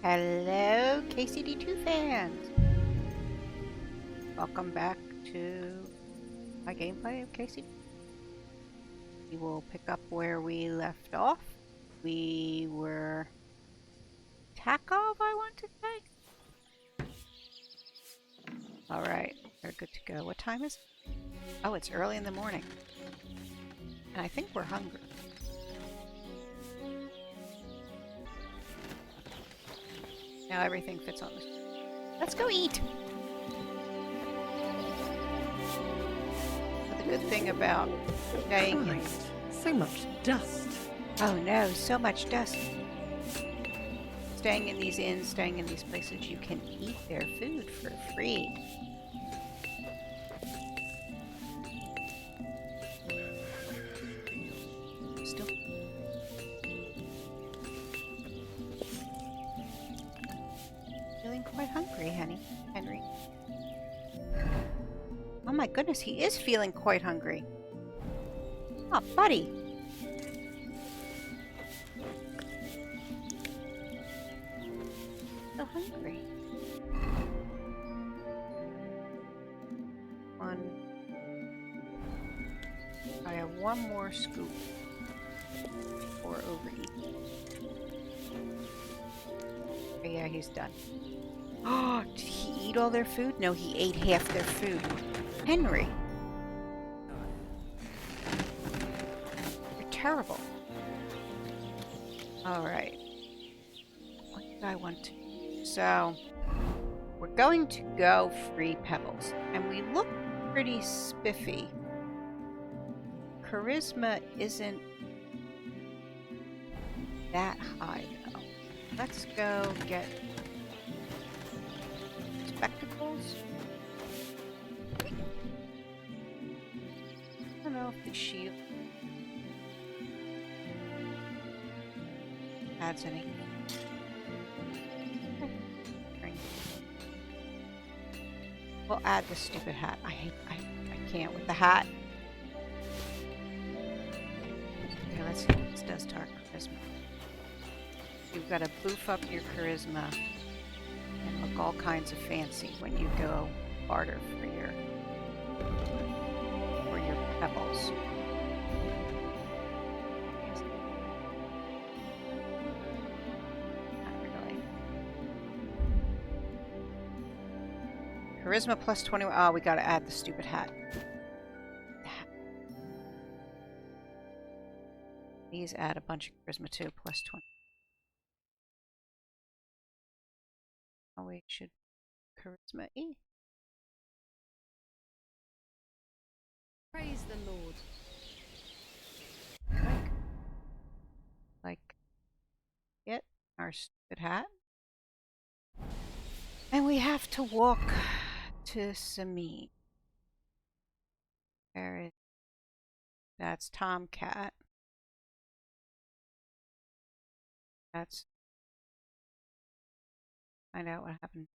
Hello, KCD2 fans! Welcome back to my gameplay of KCD. We will pick up where we left off. We were Takov, I want to say. Alright, we're good to go. What time is it? Oh, it's early in the morning. And I think we're hungry. Now everything fits on this. Let's go eat! But the good thing about staying in... So much dust. Oh no, so much dust. Staying in these inns, staying in these places, you can eat their food for free. Still. Feeling quite hungry, Henry. Oh my goodness, he is feeling quite hungry. Oh, buddy. So hungry. I have one more scoop before overeating. Oh, yeah, he's done. Oh, did he eat all their food? No, he ate half their food. Henry. You're terrible. Alright. What did I want to do? So, we're going to go free Pebbles. And we look pretty spiffy. Charisma isn't that high, though. Let's go get spectacles. I don't know if the shield adds any. We'll add the stupid hat. I can't with the hat. Okay, let's see what this does to our charisma. You've got to boof up your charisma and look all kinds of fancy when you go barter for your pebbles. Not really. Charisma plus 20. Oh, we got to add the stupid hat. These add a bunch of charisma too, plus 20. Oh, we should charisma E. Praise the Lord. Like, get our stupid hat. And we have to walk to Semine. That's Tomcat. That's find out what happened.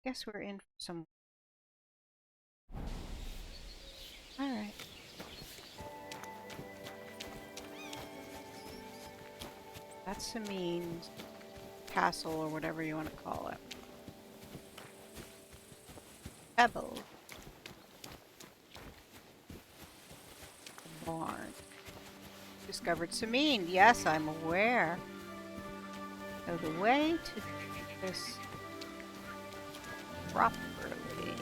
Guess we're in for some. All right. That's Semine's castle, or whatever you want to call it. Pebbles. Barn. Discovered Semine. Yes, I'm aware. So the way to do this properly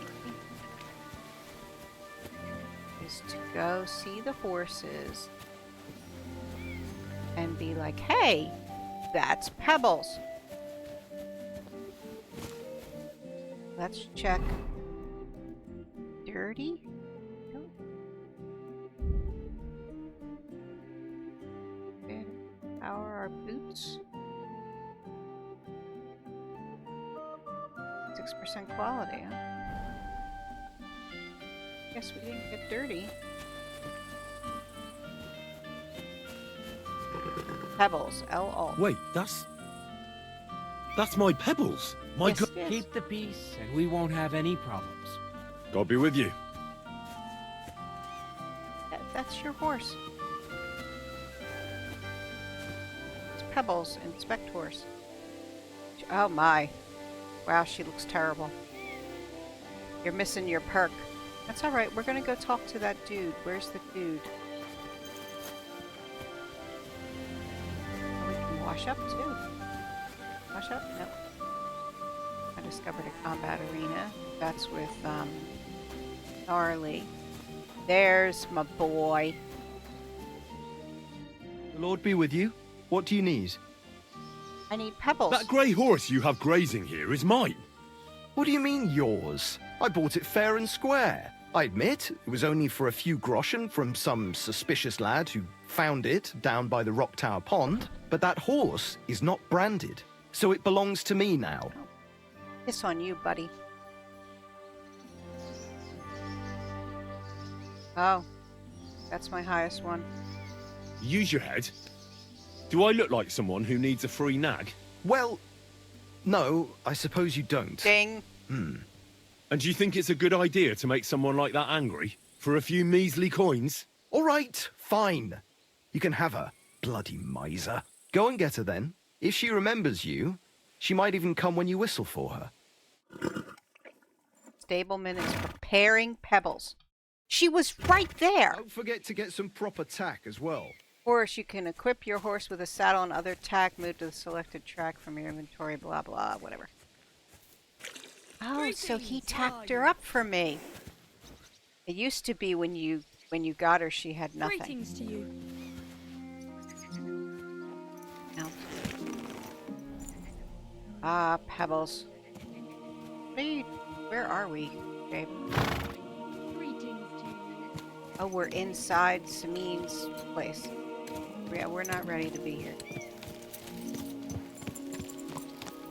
is to go see the horses and be like, hey, that's Pebbles. Let's check. Dirty? How are our boots? 6% quality, huh? Guess we didn't get dirty. Pebbles, L-Alt. Wait, that's my Pebbles. My Yes, God. it is. Keep the peace, and we won't have any problems. God be with you. That That's your horse. It's Pebbles, inspect horse. Oh my. Wow, she looks terrible. You're missing your perk. That's alright, we're gonna go talk to that dude. Where's the dude? Oh, we can wash up too. Wash up? Nope. I discovered a combat arena. That's with, Gnarly. There's my boy. The Lord be with you. What do you need? I need Pebbles. That grey horse you have grazing here is mine. What do you mean, yours? I bought it fair and square. I admit, it was only for a few groschen from some suspicious lad who found it down by the Rock Tower Pond, but that horse is not branded, so it belongs to me now. Piss on you, buddy. Oh, that's my highest one. Use your head. Do I look like someone who needs a free nag? Well, no, I suppose you don't. Ding. And do you think it's a good idea to make someone like that angry? For a few measly coins? All right, fine. You can have her, bloody miser. Go and get her then. If she remembers you, she might even come when you whistle for her. Stableman is preparing Pebbles. She was right there. Don't forget to get some proper tack as well. Horse, you can equip your horse with a saddle and other tack. Move to the selected track from your inventory. Blah blah. Whatever. Oh, so he tacked her up for me. It used to be when you got her, she had nothing. Greetings to you. No. Ah, Pebbles. Where are we, babe? Greetings to you. Oh, we're inside Semine's place. Yeah, we're not ready to be here.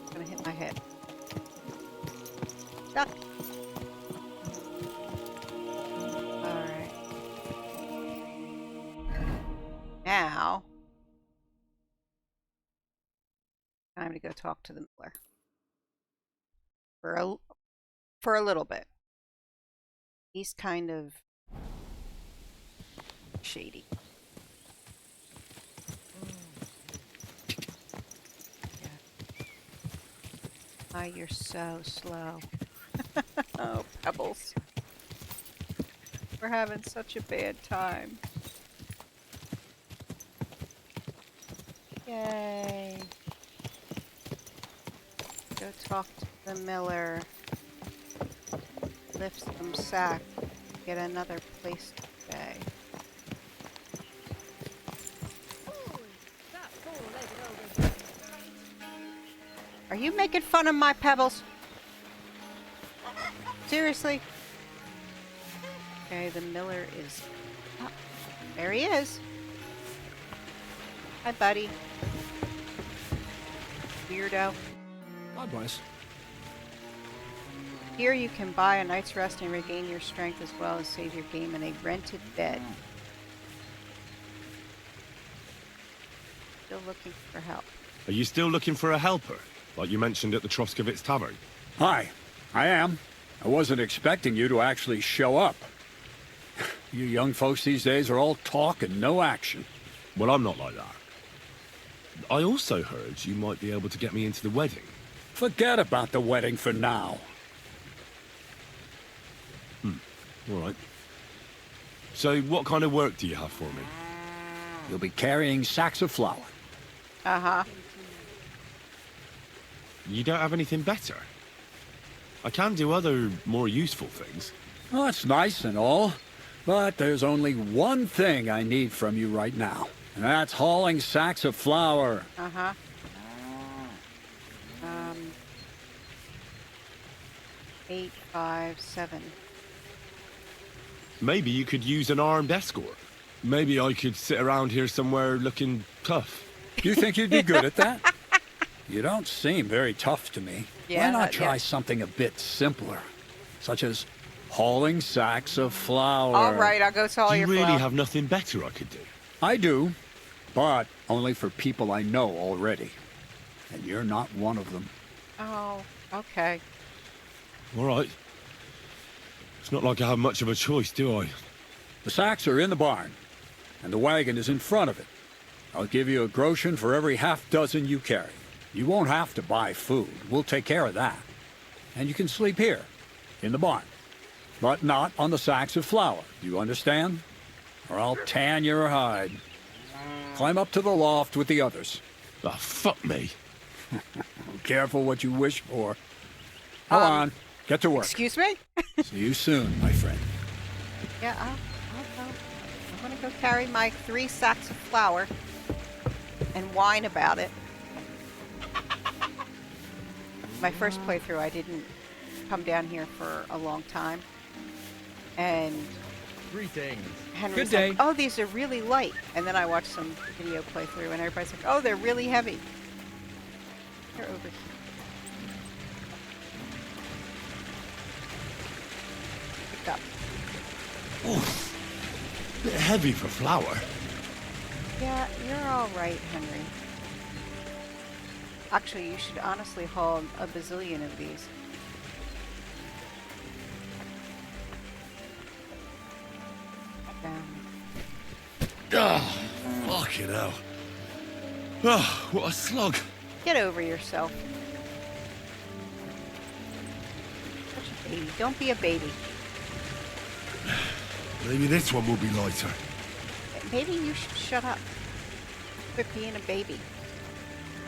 I'm gonna hit my head. Duck. Alright. Now, time to go talk to the miller. For a little bit. He's kind of shady. Oh, you're so slow. Oh, Pebbles. We're having such a bad time. Yay. Go talk to the miller. Lift some sack. Get another place to stay. Are you making fun of my Pebbles? Seriously? Okay, the miller is up. There he is. Hi, buddy. Weirdo. Hi, boys. Here you can buy a night's rest and regain your strength as well as save your game in a rented bed. Still looking for help. Are you still looking for a helper? Like you mentioned at the Troskovitz Tavern? Hi, I am. I wasn't expecting you to actually show up. You young folks these days are all talk and no action. Well, I'm not like that. I also heard you might be able to get me into the wedding. Forget about the wedding for now. All right. So what kind of work do you have for me? You'll be carrying sacks of flour. Uh-huh. You don't have anything better? I can do other, more useful things. Well, that's nice and all, but there's only one thing I need from you right now, and that's hauling sacks of flour. Uh-huh. 8, 5, 7. Maybe you could use an armed escort. Maybe I could sit around here somewhere looking tough. You think you'd be good at that? You don't seem very tough to me. Yeah, Why not try yeah. something a bit simpler, such as hauling sacks of flour? All right, I'll go tell Do you your really flow. have nothing better I could do? I do, but only for people I know already. And you're not one of them. Oh, okay. All right. It's not like I have much of a choice, do I? The sacks are in the barn. and the wagon is in front of it. I'll give you a groschen for every half dozen you carry. You won't have to buy food. We'll take care of that. And you can sleep here, in the barn. But not on the sacks of flour. You understand? Or I'll tan your hide. Climb up to the loft with the others. Oh, fuck me. Careful what you wish for. Come on, get to work. Excuse me? See you soon, my friend. Yeah, I'll go. I'm gonna go carry my 3 sacks of flour and whine about it. My first playthrough, I didn't come down here for a long time. And Greetings. Henry Good was day. like, oh, these are really light. And then I watched some video playthrough and everybody's like, oh, they're really heavy. They're over here. Pick up. Oof. Bit heavy for flour. Yeah, you're all right, Henry. Actually, you should honestly haul a bazillion of these. Ah, fucking hell. Ah, what a slog. Get over yourself. Such a baby. Don't be a baby. Maybe this one will be lighter. Maybe you should shut up. Quit being a baby.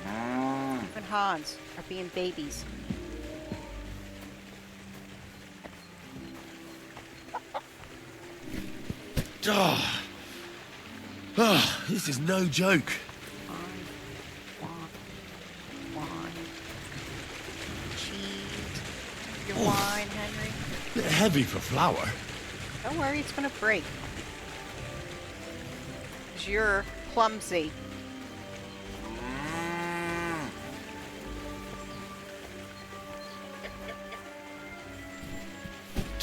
You and Hans are being babies. Ah, ah, this is no joke. Wine. Cheese. Your wine, Henry. Bit heavy for flour. Don't worry, it's gonna break. 'Cause you're clumsy.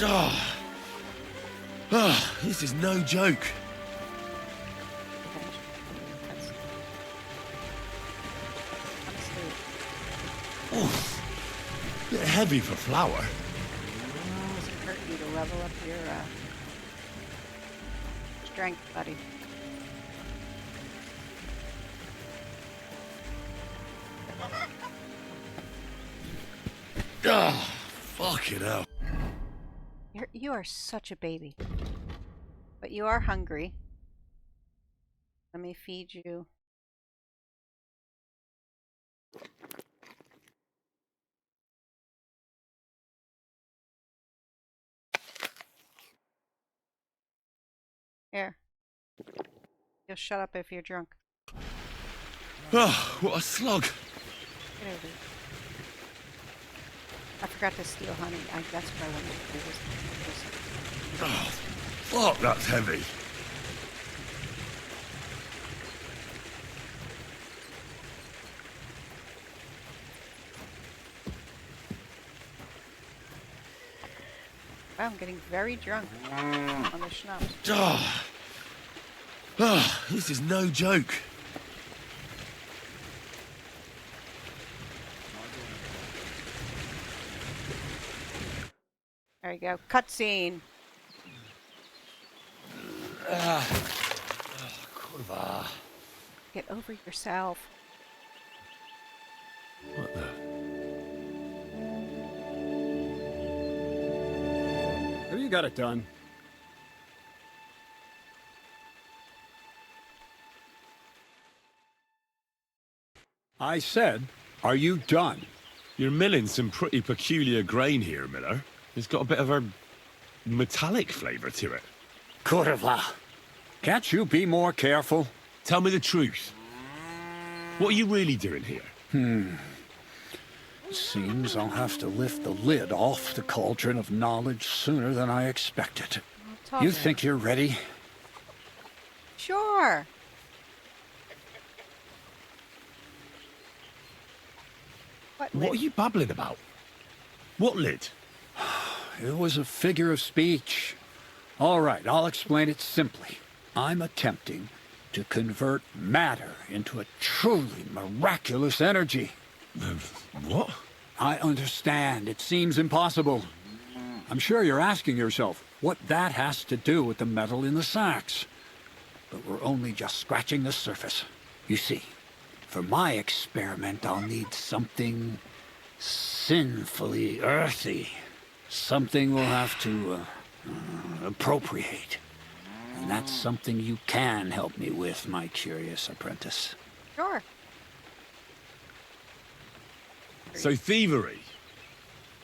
Ah, ah, this is no joke. Oof. Bit heavy for flour. Doesn't hurt you to level up your strength, buddy. Ah, fucking hell. You are such a baby. But you are hungry. Let me feed you. Here. You'll shut up if you're drunk. Ah, what a slog. Get over here. I forgot to steal honey. That's what I wanted to do. Oh, fuck, that's heavy. Wow, I'm getting very drunk on the schnapps. Ah, ah, this is no joke. There you go. Cutscene. Kurva. Get over yourself. What the? Have you got it done? I said, are you done? You're milling some pretty peculiar grain here, Miller. It's got a bit of a metallic flavour to it. Kurva. Can't you be more careful? Tell me the truth. What are you really doing here? Seems I'll have to lift the lid off the cauldron of knowledge sooner than I expected. You think you're ready? Sure. What are you babbling about? What lid? It was a figure of speech. All right, I'll explain it simply. I'm attempting to convert matter into a truly miraculous energy. What? I understand. It seems impossible. I'm sure you're asking yourself what that has to do with the metal in the sacks. but we're only just scratching the surface. You see, for my experiment, I'll need something sinfully earthy. Something we'll have to appropriate. And that's something you can help me with, my curious apprentice. Sure. So thievery.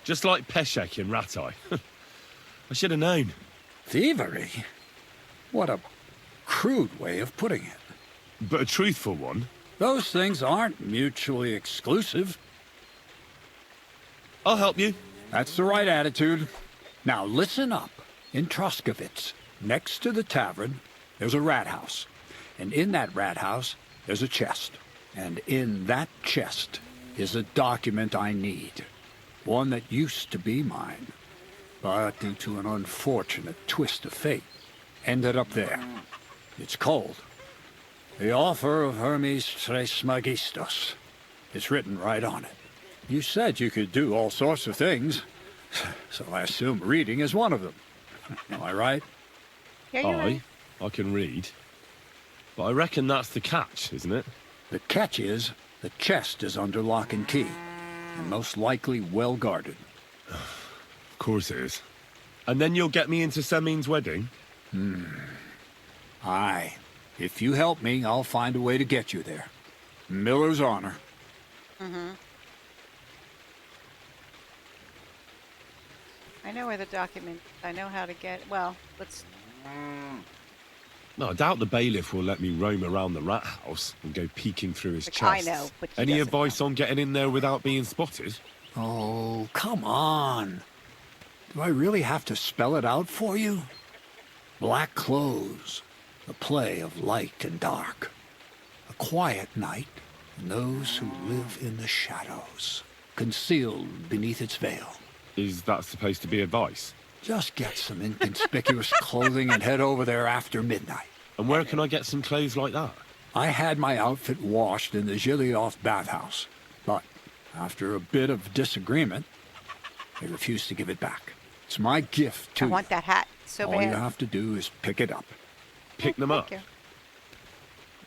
Just like Peshek in Ratai. I should have known. Thievery? What a crude way of putting it. But a truthful one. Those things aren't mutually exclusive. I'll help you. That's the right attitude. Now listen up. In Troskovitz, next to the tavern, there's a rat house. And in that rat house, there's a chest. And in that chest is a document I need. One that used to be mine. But due to an unfortunate twist of fate, ended up there. It's cold. The offer of Hermes Trismegistos. It's written right on it. You said you could do all sorts of things, so I assume reading is one of them. Am I right? Yeah, you're right. I can read. But I reckon that's the catch, isn't it? The catch is, the chest is under lock and key, and most likely well guarded. Of course it is. And then you'll get me into Semine's wedding? Aye. If you help me, I'll find a way to get you there. Miller's honor. I know where the document. I know how to get. Well, let's. No, I doubt the bailiff will let me roam around the rat house and go peeking through his Like, chest. I know, but he Any doesn't advice on getting in there without being spotted? Oh, come on. Do I really have to spell it out for you? Black clothes, the play of light and dark. A quiet night, and those who live in the shadows, concealed beneath its veil. Is that supposed to be advice? Just get some inconspicuous clothing and head over there after midnight. And where can I get some clothes like that? I had my outfit washed in the Zhelejov bathhouse, but after a bit of disagreement, they refused to give it back. It's my gift to I want you. that hat so All you bad. have to do is pick it up. Pick them up? Thank you.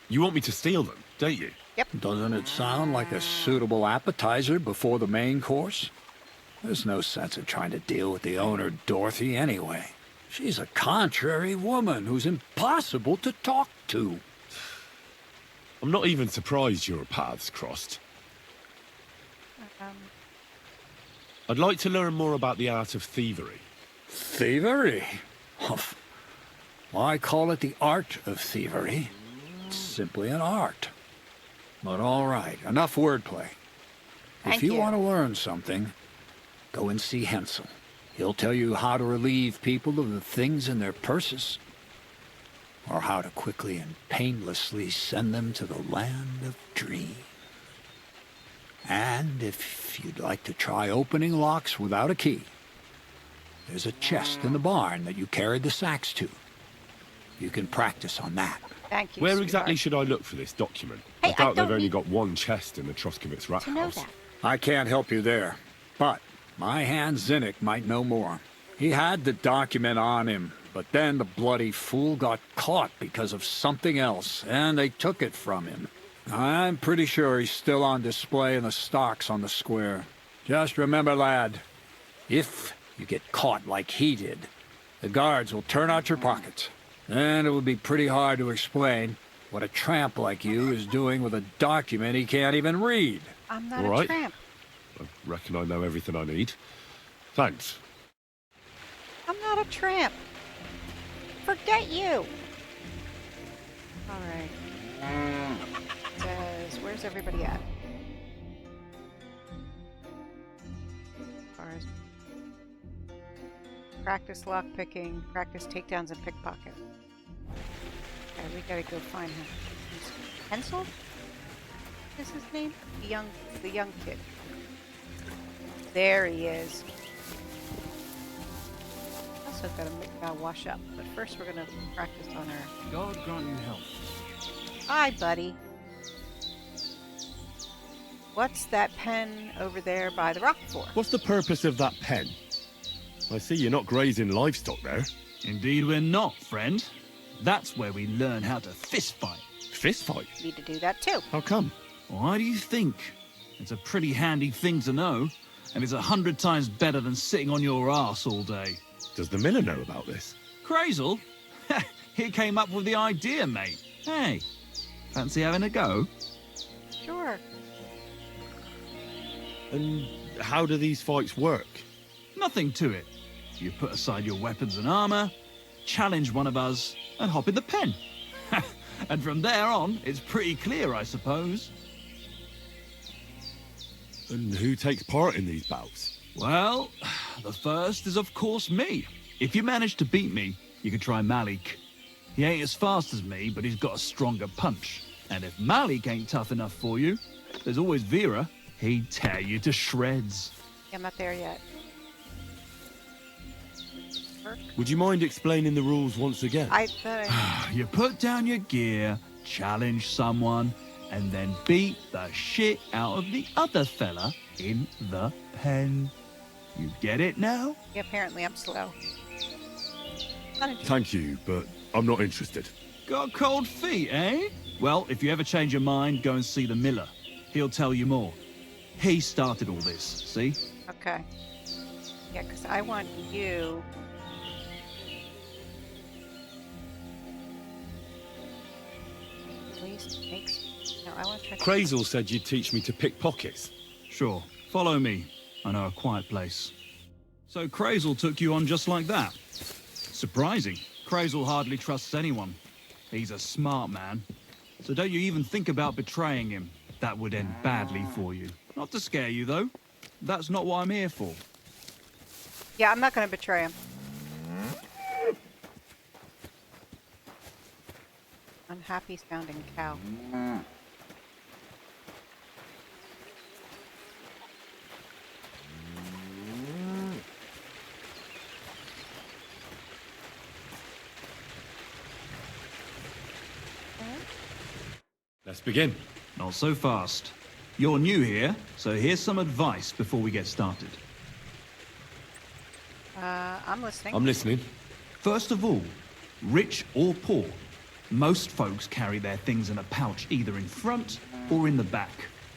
You want me to steal them, don't you? Doesn't it sound like a suitable appetizer before the main course? There's no sense in trying to deal with the owner, Dorothy, anyway. She's a contrary woman who's impossible to talk to. I'm not even surprised your paths crossed. I'd like to learn more about the art of thievery. Thievery? Why call it the art of thievery? It's simply an art. But all right, enough wordplay. Thank If you you. want to learn something, go and see Hensel. He'll tell you how to relieve people of the things in their purses, or how to quickly and painlessly send them to the land of dreams. And if you'd like to try opening locks without a key, there's a chest in the barn that you carried the sacks to. You can practice on that. Thank you. Where sweetheart. exactly should I look for this document? Hey, I I doubt they've don't only need- got one chest in the Troskovitz rat To know house. that. I can't help you there, but my hand Zinnik might know more. He had the document on him, but then the bloody fool got caught because of something else, and they took it from him. I'm pretty sure he's still on display in the stocks on the square. Just remember, lad, if you get caught like he did, the guards will turn out your pockets. And it would be pretty hard to explain what a tramp like you is doing with a document he can't even read. I'm not All a right. tramp. I reckon I know everything I need. Thanks. I'm not a tramp. Forget you. All right. Says, where's everybody at? As far as practice lock picking, practice takedowns, and pickpocket. Okay, we gotta go find him. Hensel? Is his name? The young kid. There he is. Also gotta wash up, but first we're gonna practice on her. God grant you health. Hi, buddy. What's that pen over there by the rock for? What's the purpose of that pen? I see you're not grazing livestock there. Indeed we're not, friend. That's where we learn how to fist fight. Fist fight? Need to do that too. How come? Why do you think? It's a pretty handy thing to know, and it's 100 times better than sitting on your ass all day. Does the miller know about this? Crazel? He came up with the idea, mate. Hey, fancy having a go? Sure. And how do these fights work? Nothing to it. You put aside your weapons and armor, challenge one of us, and hop in the pen. And from there on, it's pretty clear, I suppose. And who takes part in these bouts? Well, the first is of course me. If you manage to beat me, you can try Malik. He ain't as fast as me, but he's got a stronger punch. And if Malik ain't tough enough for you, there's always Vera. He'd tear you to shreds. I'm not there yet. Would you mind explaining the rules once again? I thought You put down your gear, challenge someone, and then beat the shit out of the other fella in the pen. You get it now? Yeah, apparently I'm slow. Not interested. Thank you, but I'm not interested. Got cold feet, eh? Well, if you ever change your mind, go and see the miller. He'll tell you more. He started all this, see? Okay. Yeah, because I want you... Please, makes... No, I want to try... Crazel said you'd teach me to pick pockets. Sure. Follow me. I know a quiet place. So Crazel took you on just like that. Surprising. Crazel hardly trusts anyone. He's a smart man. So don't you even think about betraying him. That would end badly for you. Not to scare you, though. That's not what I'm here for. Yeah, I'm not going to betray him. Unhappy sounding cow. Let's begin. Not so fast. You're new here, so here's some advice before we get started. I'm listening. I'm listening. First of all, rich or poor, most folks carry their things in a pouch either in front or in the back.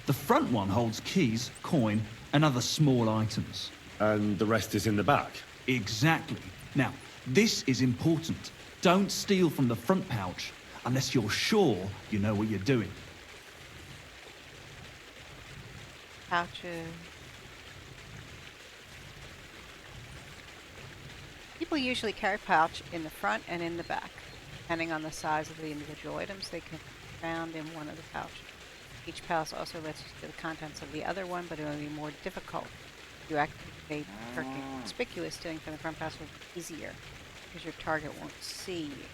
The front one holds keys, coin, and other small items. And the rest is in the back. Exactly. Now, this is important. Don't steal from the front pouch unless you're sure you know what you're doing. Pouches. People usually carry a pouch in the front and in the back. Depending on the size of the individual items, they can be found in one of the pouches. Each pouch also lets you see the contents of the other one, but it will be more difficult. If you activate conspicuous, stealing from the front pouch will be easier because your target won't see you.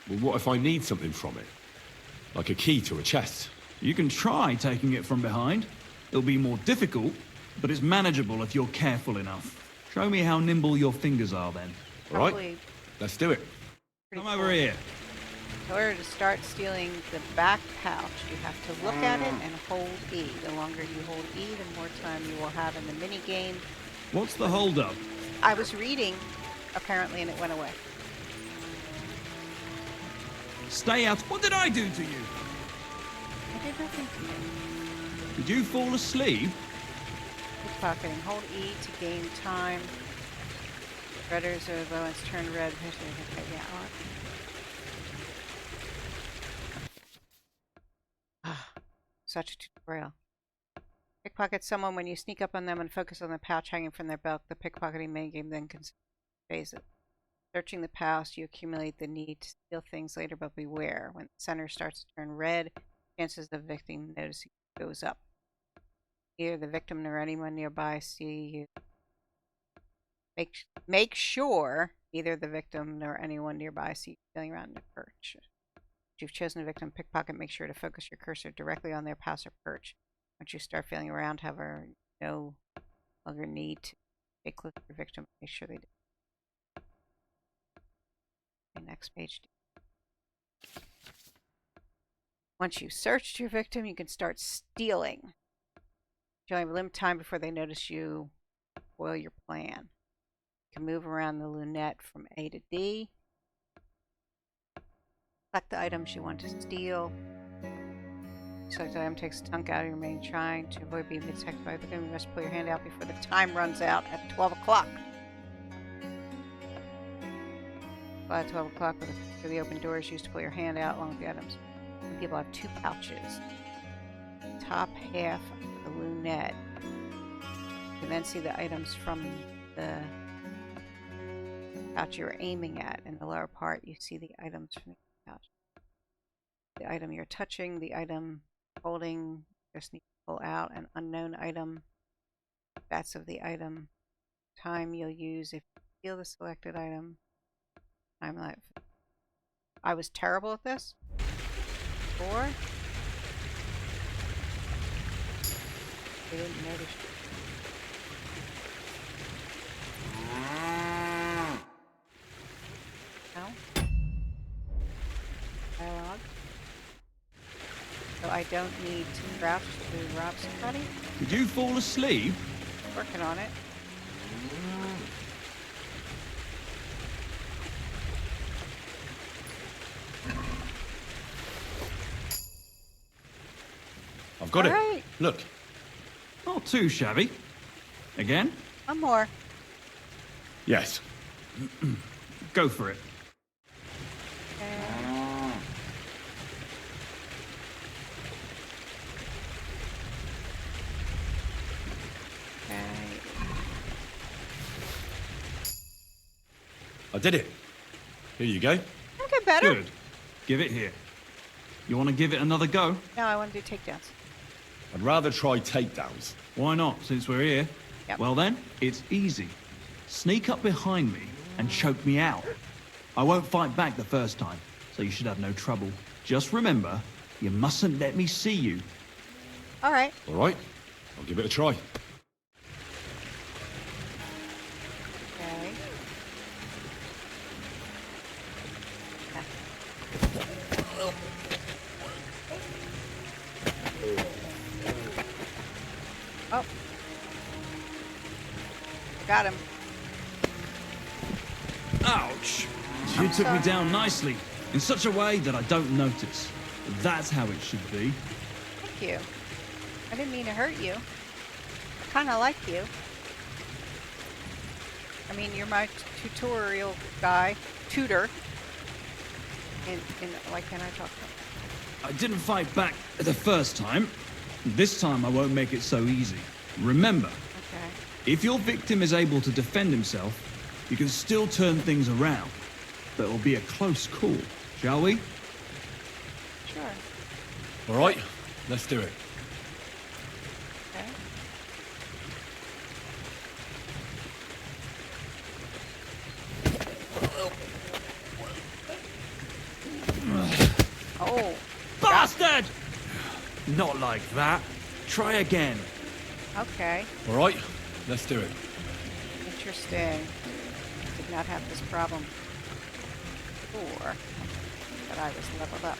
Well, what if I need something from it? Like a key to a chest? You can try taking it from behind. It'll be more difficult, but it's manageable if you're careful enough. Show me how nimble your fingers are then. All right, Probably let's do it. pretty Come over cool. here. In order to start stealing the back pouch, you have to look at it and hold E. The longer you hold E, the more time you will have in the mini game. What's the holdup? I was reading, apparently, and it went away. Stay out. What did I do to you? I did nothing to you. Did you fall asleep? Pickpocketing. Hold E to gain time. Redders are the ones turn red. Okay, yeah. Such a tutorial. Pickpocket someone when you sneak up on them and focus on the pouch hanging from their belt. The pickpocketing main game then can phase it. Searching the pouch, you accumulate the need to steal things later, but beware. When the center starts to turn red, chances of the victim noticing goes up. Either the victim or anyone nearby see you. Make sure either the victim or anyone nearby see you stealing around the perch. If you've chosen a victim pickpocket, make sure to focus your cursor directly on their pouch or perch. Once you start feeling around, however, no longer need to take a look at your victim. Make sure they do. Okay, next page. Once you've searched your victim, you can start stealing. You only have limited time before they notice you foil your plan. You can move around the lunette from A to D. Select the items you want to steal. Select item takes the tunk out of your main shrine. To avoid being detected by the victim, you must pull your hand out before the time runs out at 12 o'clock. By 12 o'clock, through the open doors, used to pull your hand out along with the items. Some people have 2 pouches. Top half of the lunette. You can then see the items from the pouch you're aiming at. In the lower part, you see the items from the pouch. The item you're touching, the item holding, just need to pull out an unknown item. That's of the item. Time you'll use if you steal the selected item. I'm like, I was terrible at this. 4. They didn't notice. No. Dialogue. So I don't need to crouch to rob somebody. Did you fall asleep? Working on it. I've got it. Alright. Look. Not too shabby. Again? One more. Yes. Go for it. I did it. Here you go. I'll get better. Good. Give it here. You want to give it another go? No, I want to do takedowns. I'd rather try takedowns. Why not, since we're here? Yep. Well then, it's easy. Sneak up behind me and choke me out. I won't fight back the first time, so you should have no trouble. Just remember, you mustn't let me see you. All right. All right. I'll give it a try. Okay. Oh. Got him. Ouch! You took me down nicely, in such a way that I don't notice. That's how it should be. Thank you. I didn't mean to hurt you. I kind of like you. I mean, you're my tutorial guy, tutor. Why can't I talk? I didn't fight back the first time. This time I won't make it so easy. Remember, Okay. if your victim is able to defend himself, you can still turn things around. But it'll be a close call, shall we? Sure. All right. Let's do it. Okay. Oh. Bastard! Not like that. Try again. Okay. All right. Let's do it. Interesting. Did not have this problem before, but I was leveled up.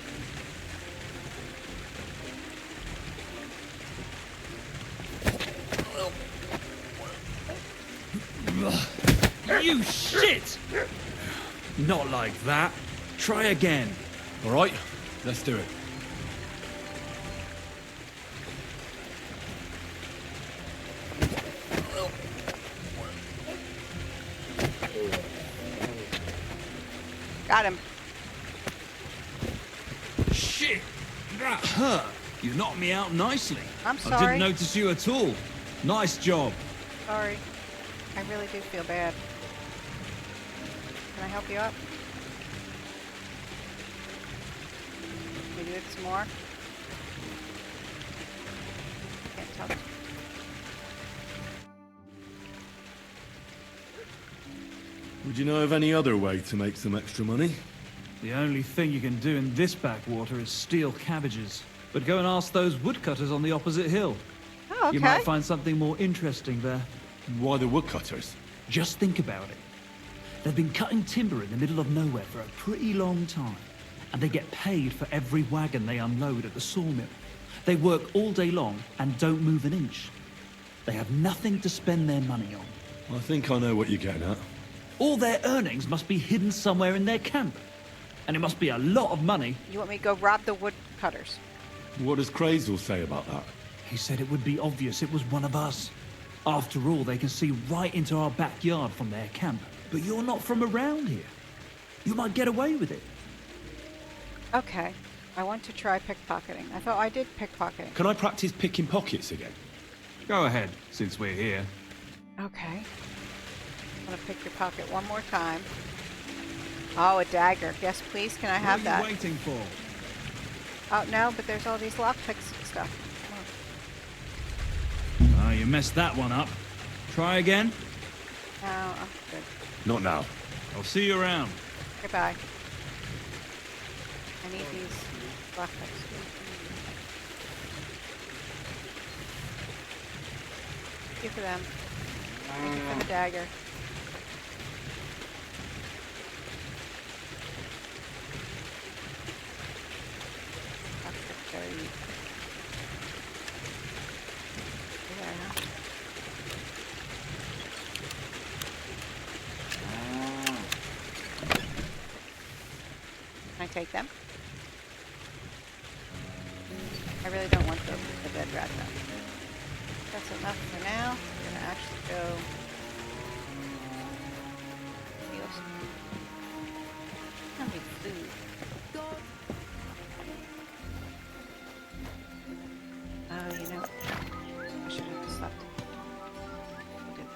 You shit! Not like that. Try again. All right. Let's do it. Got him. Shit! That hurt. You knocked me out nicely. I'm I sorry. didn't notice you at all. Nice job. Sorry. I really do feel bad. Can I help you up? Can we do it some more? Can't tell. Would you know of any other way to make some extra money? The only thing you can do in this backwater is steal cabbages. But go and ask those woodcutters on the opposite hill. Oh, okay. You might find something more interesting there. Why the woodcutters? Just think about it. They've been cutting timber in the middle of nowhere for a pretty long time, and they get paid for every wagon they unload at the sawmill. They work all day long and don't move an inch. They have nothing to spend their money on. I think I know what you're getting at. All their earnings must be hidden somewhere in their camp. And it must be a lot of money. You want me to go rob the woodcutters? What does Crazel say about that? He said it would be obvious it was one of us. After all, they can see right into our backyard from their camp. But you're not from around here. You might get away with it. Okay. I want to try pickpocketing. I thought I did pickpocketing. Can I practice picking pockets again? Go ahead, since we're here. Okay. I'm gonna pick your pocket one more time. Oh, a dagger. Yes, please. Can I have that? What are you waiting for? Oh, no, but there's all these lockpicks and stuff. Ah, you messed that one up. Try again. No, I'm good. Not now. I'll see you around. Goodbye. I need these lockpicks. Thank you for them. Thank you for the dagger. Lockpick very useful. There, huh? Can I take them? I really don't want the dead rat though. That's enough for now. We're gonna actually go steal some food. I need food. Oh, you know, I should have just left. We'll do that.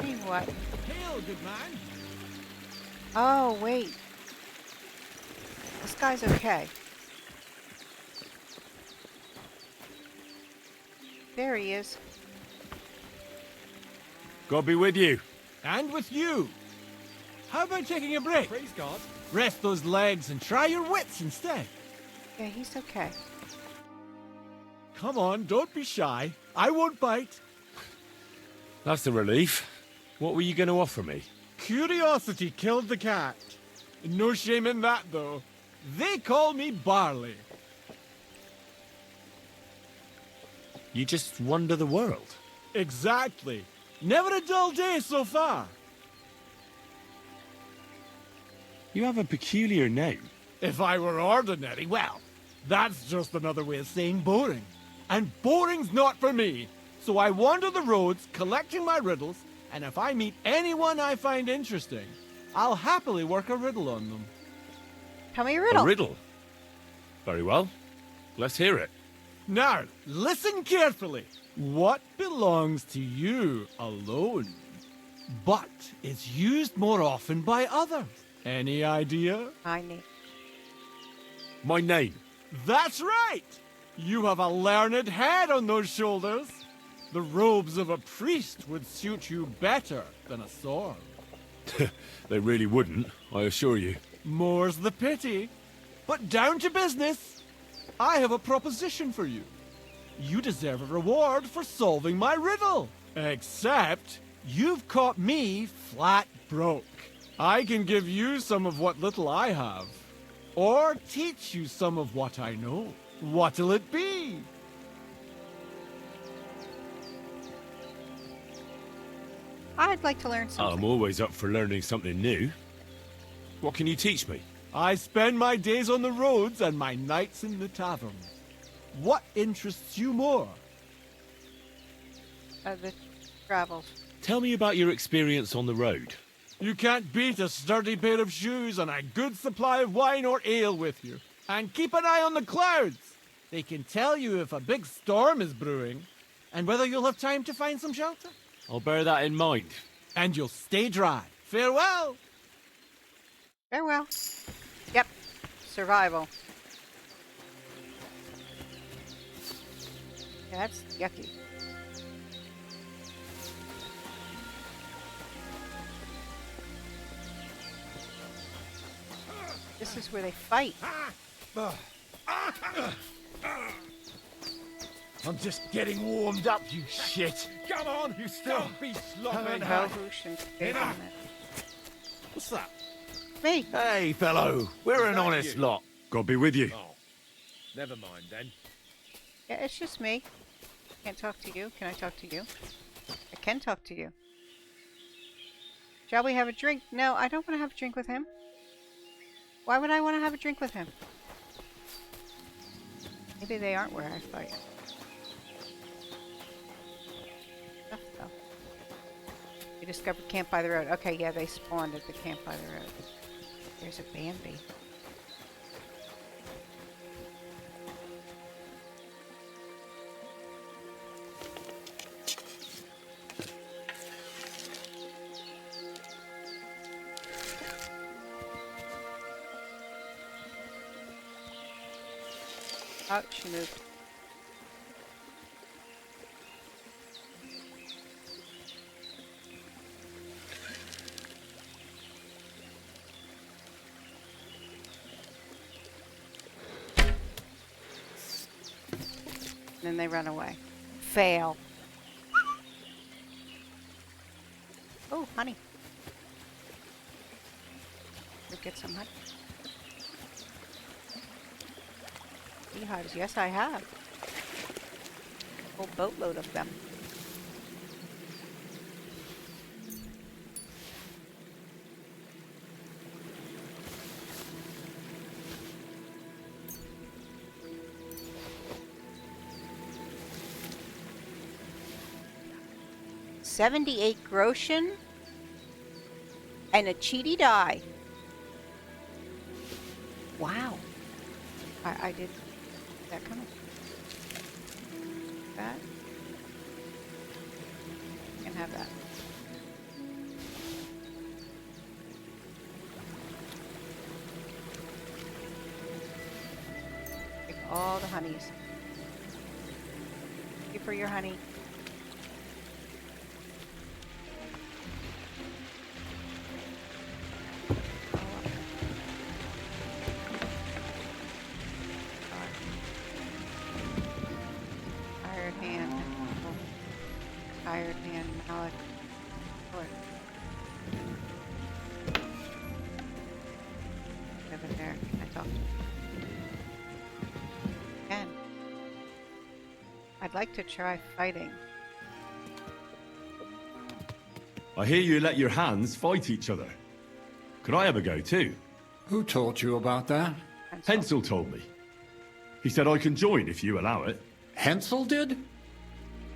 Hey, what? Hail, good man. Oh, wait. This guy's okay. There he is. God be with you. And with you. How about taking a break? Praise God. Rest those legs and try your wits instead. Yeah, he's okay. Come on, don't be shy. I won't bite. That's a relief. What were you going to offer me? Curiosity killed the cat. No shame in that, though. They call me Barley. You just wander the world. Exactly. Never a dull day so far. You have a peculiar name. If I were ordinary, well, that's just another way of saying boring. And boring's not for me. So I wander the roads collecting my riddles, and if I meet anyone I find interesting, I'll happily work a riddle on them. Tell me a riddle. A riddle? Very well. Let's hear it. Now, listen carefully. What belongs to you alone, but is used more often by others? Any idea? I need. My name. That's right! You have a learned head on those shoulders. The robes of a priest would suit you better than a sword. They really wouldn't, I assure you. More's the pity. But down to business. I have a proposition for you. You deserve a reward for solving my riddle. Except, you've caught me flat broke. I can give you some of what little I have. Or teach you some of what I know. What'll it be? I'd like to learn I'm something. always up for learning something new. What can you teach me? I spend my days on the roads and my nights in the tavern. What interests you more? The travels. Tell me about your experience on the road. You can't beat a sturdy pair of shoes and a good supply of wine or ale with you. And keep an eye on the clouds. They can tell you if a big storm is brewing and whether you'll have time to find some shelter. I'll bear that in mind. And you'll stay dry. Farewell. Farewell. Yep. Survival. Yeah, that's yucky. This is where they fight. I'm just getting warmed up, you shit. Come on, You still be sloppy. What's that? Me. Hey, fellow, we're an honest lot. God be with you. Oh, never mind then. Yeah, it's just me. Can't talk to you. Can I talk to you? I can talk to you. Shall we have a drink? No, I don't want to have a drink with him. Why would I want to have a drink with him? Maybe they aren't where I fight. Stuff though. We discovered camp by the road. Okay, yeah, they spawned at the camp by the road. There's a Bambi. Oh, she moved. Then they run away. Fail. Oh, honey. We'll get some honey. Beehives, yes I have. Whole boatload of them. $78 groschen and a cheaty die. Wow. I did that come up. That. You can have that. Take all the honeys. Thank you for your honey. Tired hand, Malik. Over there. Can I talk to you? Again. I'd like to try fighting. I hear you let your hands fight each other. Could I have a go too? Who told you about that? Hensel told me. He said I can join if you allow it. Hensel did?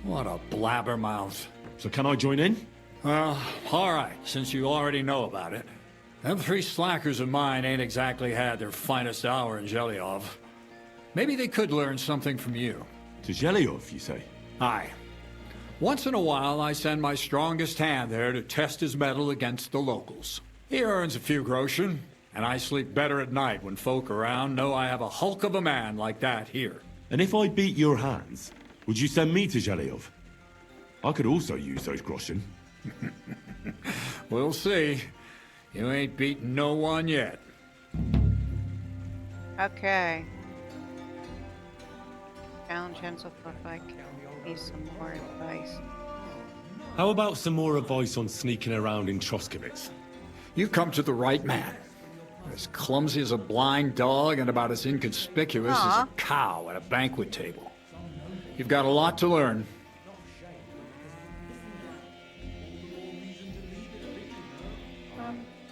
What a blabbermouth. So can I join in? Well, all right, since you already know about it. Them three slackers of mine ain't exactly had their finest hour in Zhelejov. Maybe they could learn something from you. To Zhelejov, you say? Aye. Once in a while, I send my strongest hand there to test his mettle against the locals. He earns a few groschen, and I sleep better at night when folk around know I have a hulk of a man like that here. And if I beat your hands, would you send me to Zhelejov? I could also use those groschen. We'll see. You ain't beaten no one yet. Okay. Challenge Hensel for a fight. Need some more advice. How about some more advice on sneaking around in Troskowitz? You've come to the right man. As clumsy as a blind dog and about as inconspicuous as a cow at a banquet table. You've got a lot to learn.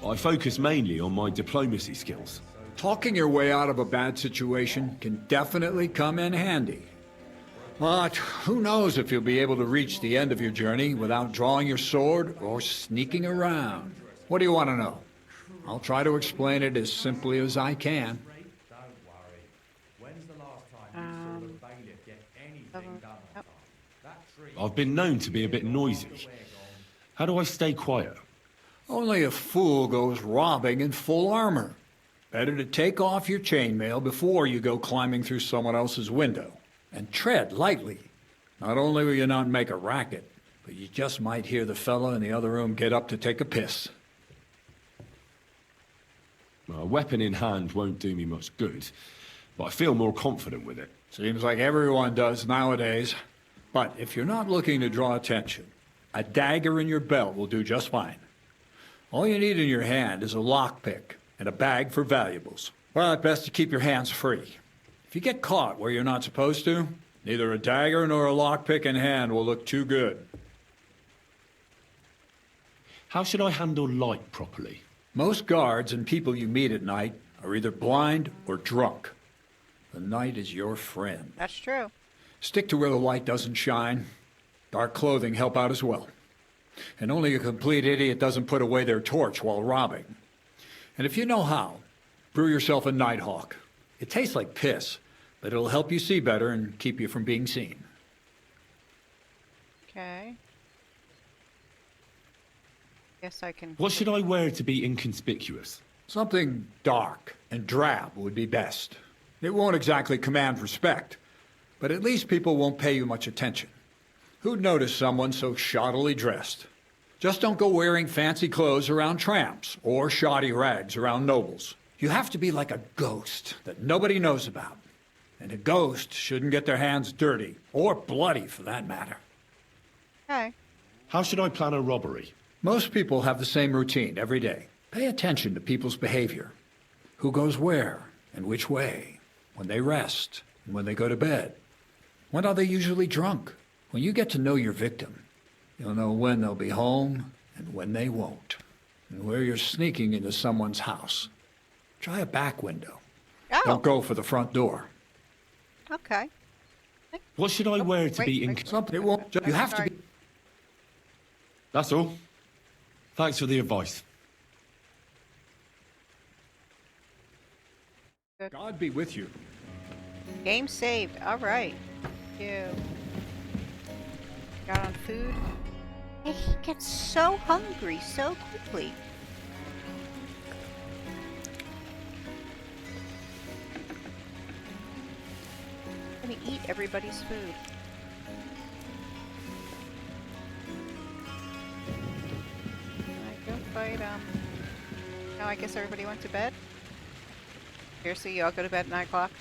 I focus mainly on my diplomacy skills. Talking your way out of a bad situation can definitely come in handy. But who knows if you'll be able to reach the end of your journey without drawing your sword or sneaking around. What do you want to know? I'll try to explain it as simply as I can. I've been known to be a bit noisy. How do I stay quiet? Only a fool goes robbing in full armor. Better to take off your chainmail before you go climbing through someone else's window. And tread lightly. Not only will you not make a racket, but you just might hear the fella in the other room get up to take a piss. A weapon in hand won't do me much good, but I feel more confident with it. Seems like everyone does nowadays. But if you're not looking to draw attention, a dagger in your belt will do just fine. All you need in your hand is a lockpick and a bag for valuables. Well, it's best to keep your hands free. If you get caught where you're not supposed to, neither a dagger nor a lockpick in hand will look too good. How should I handle light properly? Most guards and people you meet at night are either blind or drunk. The night is your friend. That's true. Stick to where the light doesn't shine. Dark clothing help out as well. And only a complete idiot doesn't put away their torch while robbing. And if you know how, brew yourself a Nighthawk. It tastes like piss, but it'll help you see better and keep you from being seen. Okay. Guess I can... What should I wear to be inconspicuous? Something dark and drab would be best. It won't exactly command respect, but at least people won't pay you much attention. Who'd notice someone so shoddily dressed? Just don't go wearing fancy clothes around tramps or shoddy rags around nobles. You have to be like a ghost that nobody knows about. And a ghost shouldn't get their hands dirty, or bloody for that matter. Okay. How should I plan a robbery? Most people have the same routine every day. Pay attention to people's behavior. Who goes where and which way, when they rest and when they go to bed. When are they usually drunk? When you get to know your victim, you'll know when they'll be home and when they won't, and where you're sneaking into someone's house. Try a back window. Oh. Don't go for the front door. Okay. What should I wear to be wait. Something it won't. You have to be. That's all. Thanks for the advice. God be with you. Game saved. All right. Thank you. Got on food. Hey, he gets so hungry so quickly. I'm gonna eat everybody's food. Alright, go fight, no, I guess everybody went to bed? Seriously, you all go to bed at 9 o'clock?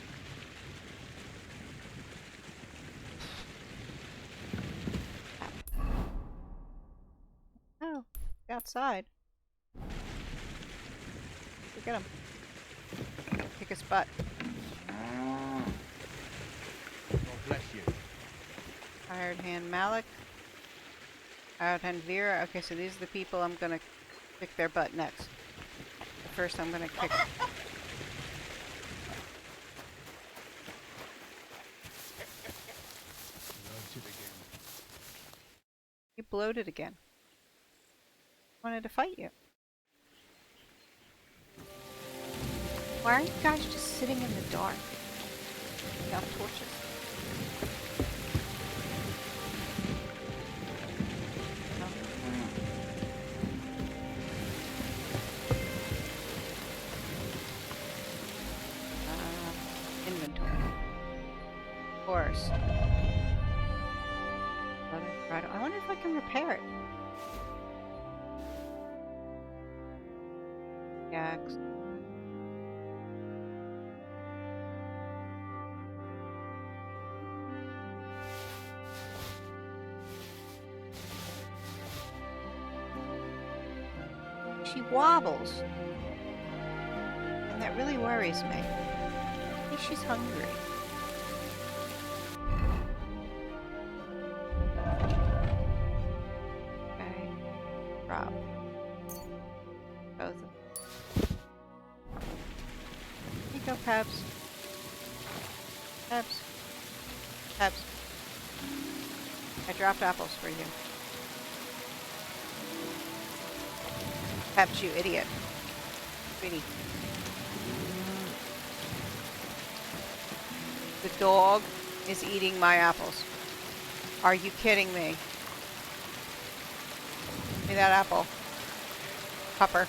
Oh, outside. Look at him. Kick his butt. God bless you. Hired hand Malik. Hired hand Vera. Okay, so these are the people I'm gonna kick their butt next. First I'm gonna kick... You bloated again. Wanted to fight you. Why are you guys just sitting in the dark? Without torches? Inventory. Of course. I wonder if I can repair it. Axe. She wobbles. And that really worries me. I think she's hungry. Okay. Rob. Both of them. Here you go, Pebs. Pebs. Pebs. I dropped apples for you. Pebs, you idiot. Sweetie. The dog is eating my apples. Are you kidding me? Give me that apple. Pupper.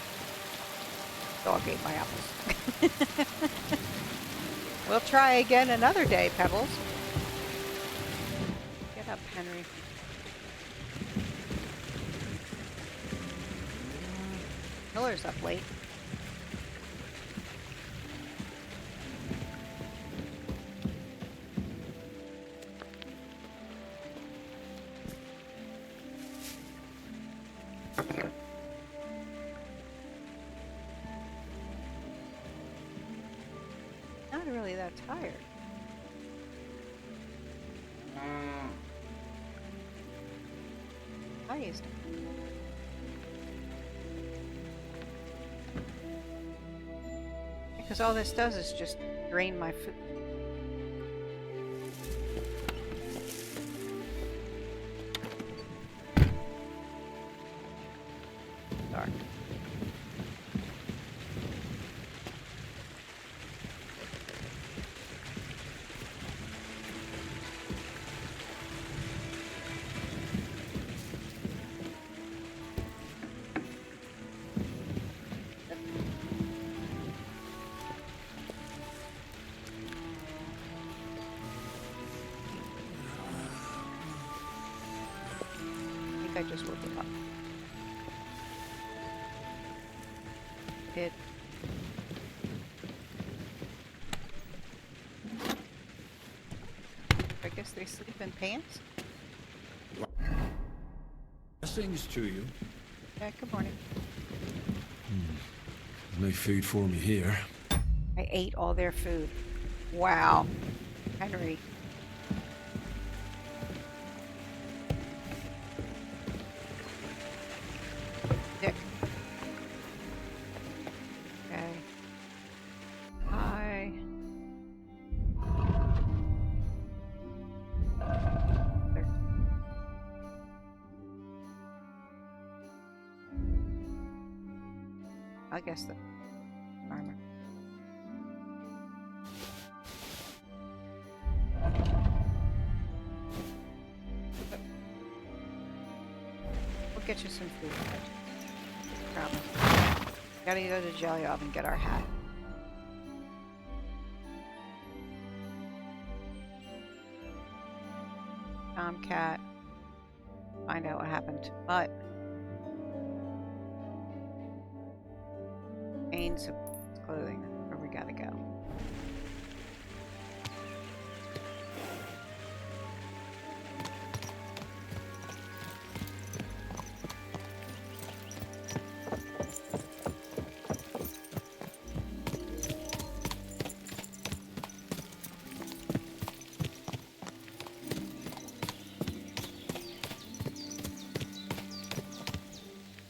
Dog ate my apples. We'll try again another day, Pebbles. Get up, Henry. Miller's up late. not really that tired. Highest. Because all this does is just drain my food. Dark. I just woke it up. It. I guess they sleep in pants? Blessings to you. Yeah, good morning. No food for me here. I ate all their food. Wow. Henry. Dick. Okay. Hi. There. I guess the armor. We'll get you some food. Problem. Gotta go to Zhelejov and get our hat. Tomcat. Find out what happened. But gain some clothing. Where we gotta go.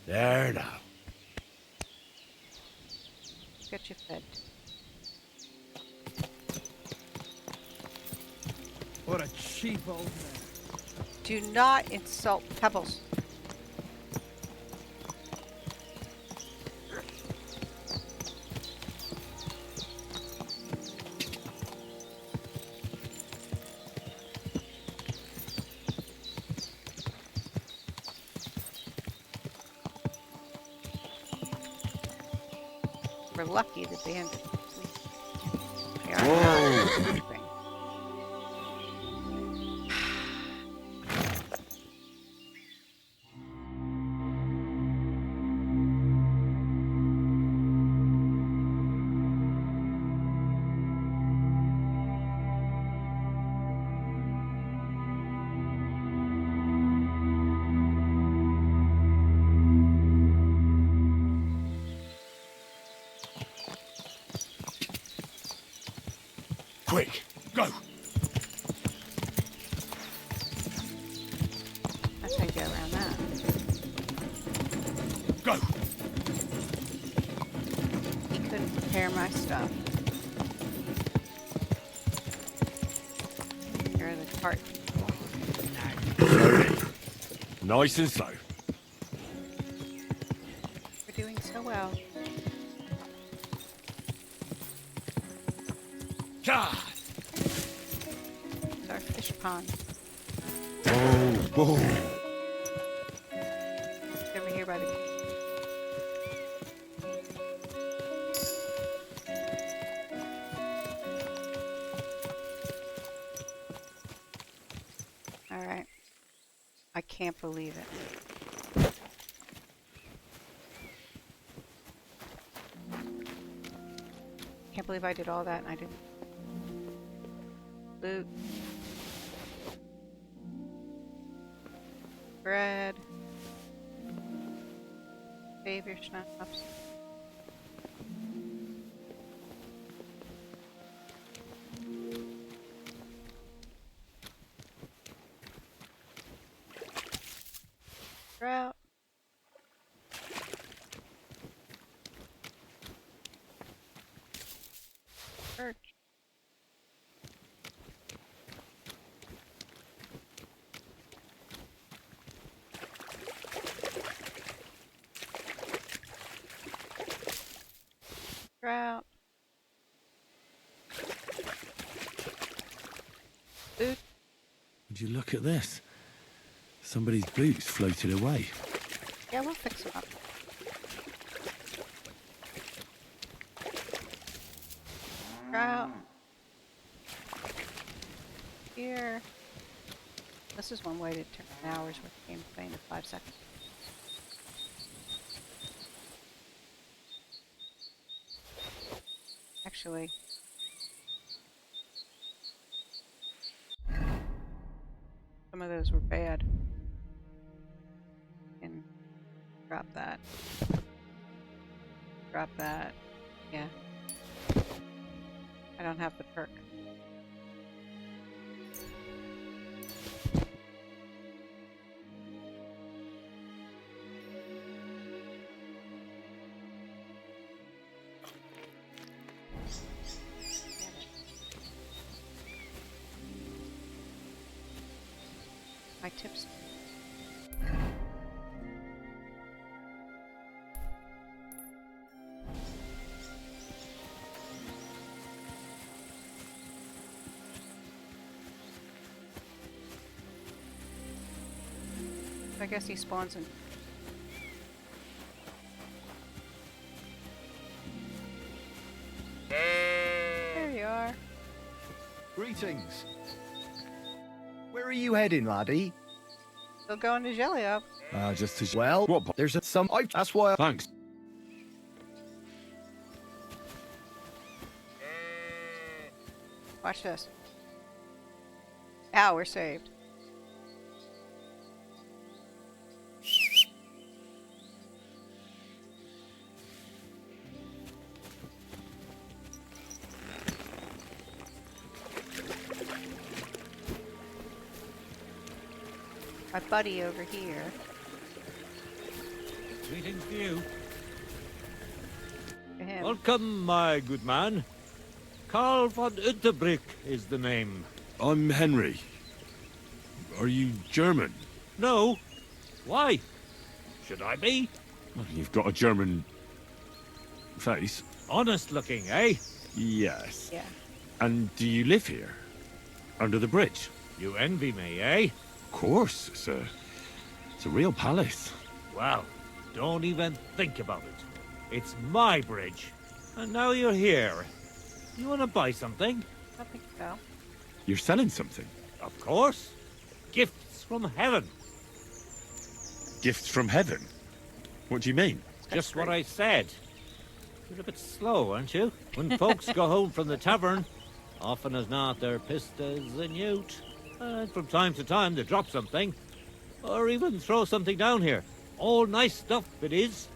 There now. Get you fed. What a cheap old man. Do not insult Pebbles. We're lucky the bandit. They are sleeping. Quick, go! That's how you get around that. Go! He couldn't prepare my stuff. Here are the cart. Nice and slow. We're doing so well. God! It's our fish pond. Oh, It's over here by the. All right. I can't believe it. Can't believe I did all that and I didn't. Loot. Bread. Save your schnapps. Perch. Trout. Food. Would you look at this? Somebody's boots floated away. Yeah, we'll fix them up. Trout. Here. This is one way to turn an hour's worth of gameplay into 5 seconds. Actually, some of those were bad. And drop that. Drop that. Yeah. I don't have the perk. My tips. I guess he spawns in. There you are. Greetings. Where are you heading, laddie? Still going to Zhelejov. Just to... Well, What? there's some... that's why... Thanks. Watch this. Ow, we're saved. My buddy over here. Greetings to you. To him. Welcome, my good man. Karl von Unterbrick is the name. I'm Henry. Are you German? No. Why? Should I be? Well, you've got a German face. Honest looking, eh? Yes. Yeah. And do you live here? Under the bridge? You envy me, eh? Of course. It's a real palace. Well, don't even think about it. It's my bridge. And now you're here. You want to buy something? I think so. You're selling something? Of course. Gifts from heaven. Gifts from heaven? What do you mean? Just what I said. You're a bit slow, aren't you? When folks go home from the tavern, often as not they're pissed as a newt. And from time to time they drop something. Or even throw something down here. All nice stuff it is.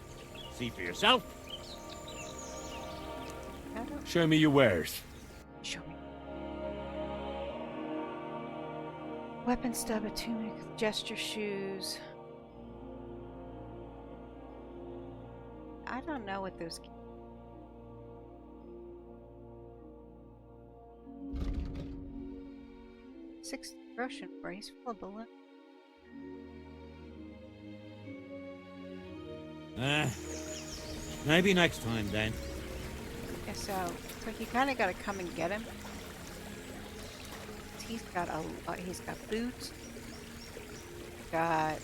See for yourself. I don't Show me your wares. show me. Weapon stub, a tunic, gesture shoes. I don't know what those. Six Russian for he's full of balloons. Maybe next time then. Guess so. So you kind of got to come and get him. He's got he's got boots. Got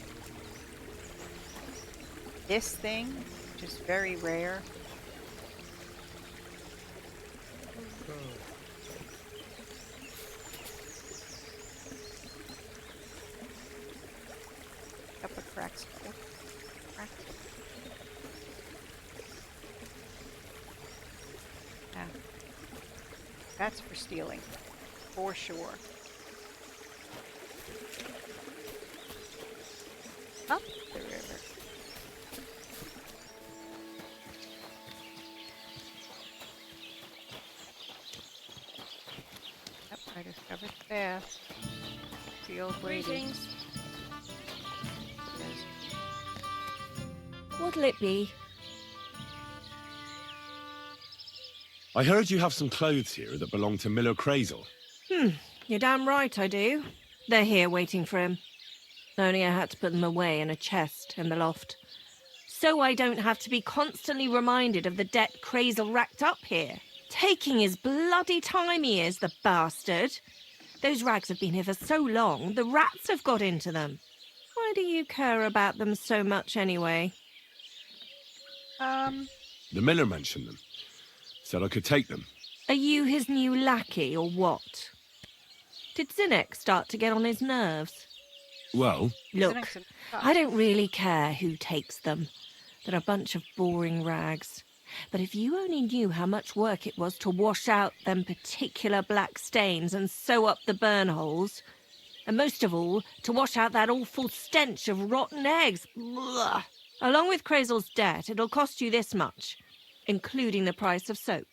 this thing, which is very rare. Couple of cracks. Crack. Yeah. That's for stealing, for sure. Up the river. Yep, I discovered fast. The old lady. Greetings. Yes. What'll it be? I heard you have some clothes here that belong to Miller Crazel. You're damn right I do. They're here waiting for him. Only I had to put them away in a chest in the loft. So I don't have to be constantly reminded of the debt Crazel racked up here. Taking his bloody time he is, the bastard. Those rags have been here for so long, the rats have got into them. Why do you care about them so much anyway? The miller mentioned them. Said I could take them. Are you his new lackey or what? Did Zinnek start to get on his nerves? Well, Look, Zinek's in- I don't really care who takes them. They're a bunch of boring rags. But if you only knew how much work it was to wash out them particular black stains and sew up the burn holes, and most of all, to wash out that awful stench of rotten eggs, blah. Along with Crazel's debt, it'll cost you this much, including the price of soap.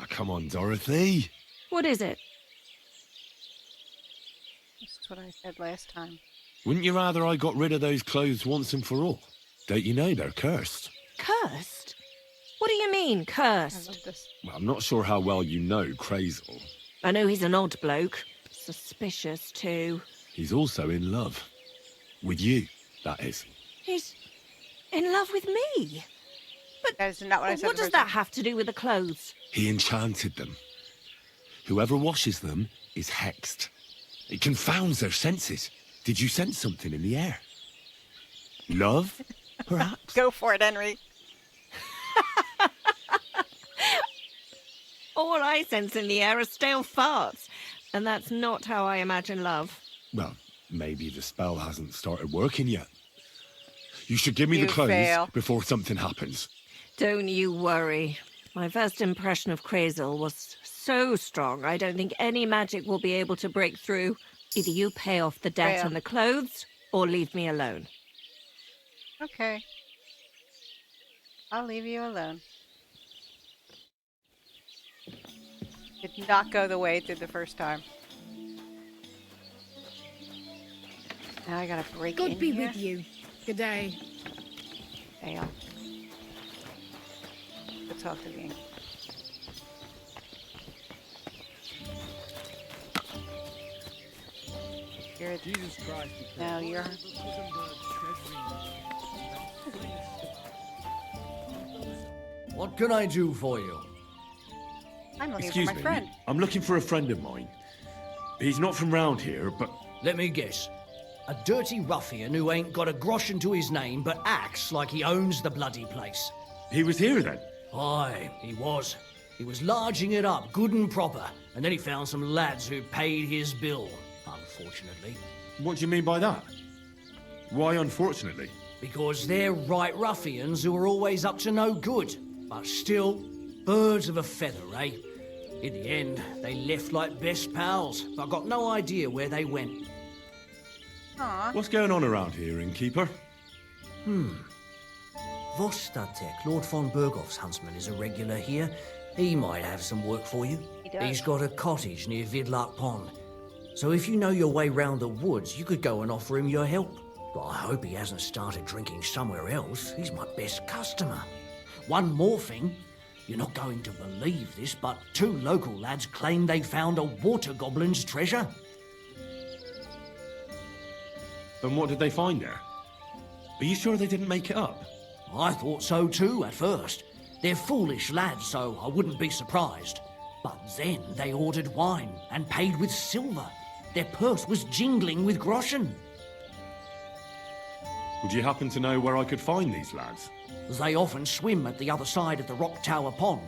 come on, Dorothy. What is it? That's what I said last time. Wouldn't you rather I got rid of those clothes once and for all? Don't you know they're cursed? Cursed? What do you mean, I cursed? love this. Well, I'm not sure how well you know Crazel. I know he's an odd bloke. Suspicious, too. He's also in love. With you, that is. He's in love with me. That is not what I said. What the does first that time. have to do with the clothes? He enchanted them. Whoever washes them is hexed. It confounds their senses. Did you sense something in the air? Love, perhaps? Go for it, Henry. All I sense in the air are stale farts. And that's not how I imagine love. Well, maybe the spell hasn't started working yet. You should give me You the clothes fail. before something happens. Don't you worry. My first impression of Crazel was so strong, I don't think any magic will be able to break through. Either you pay off the debt Fail. and the clothes, or leave me alone. Okay. I'll leave you alone. Did not go the way it did the first time. Now I gotta break in God be here. with you. Good day. Fail. Good talk to me. You're Jesus Christ. now you're What can I do for you? I'm looking Excuse for my me. friend. I'm looking for a friend of mine. He's not from round here, but Let me guess. A dirty ruffian who ain't got a groschen to his name but acts like he owns the bloody place. he was here then. Aye, he was. He was larging it up good and proper, and then he found some lads who paid his bill, unfortunately. What do you mean by that? Why, unfortunately? Because they're right ruffians who are always up to no good. But still, birds of a feather, eh? In the end, they left like best pals, but I got no idea where they went. Aw. What's going on around here, innkeeper? Vostatek, Lord von Berghoff's huntsman, is a regular here. He might have some work for you. He does. He's got a cottage near Vidlark Pond. So if you know your way round the woods, you could go and offer him your help. But I hope he hasn't started drinking somewhere else. He's my best customer. One more thing. You're not going to believe this, but 2 local lads claim they found a water goblin's treasure. And what did they find there? Are you sure they didn't make it up? I thought so too at first. They're foolish lads, so I wouldn't be surprised. But then they ordered wine and paid with silver. Their purse was jingling with groschen. Would you happen to know where I could find these lads? They often swim at the other side of the Rock Tower Pond.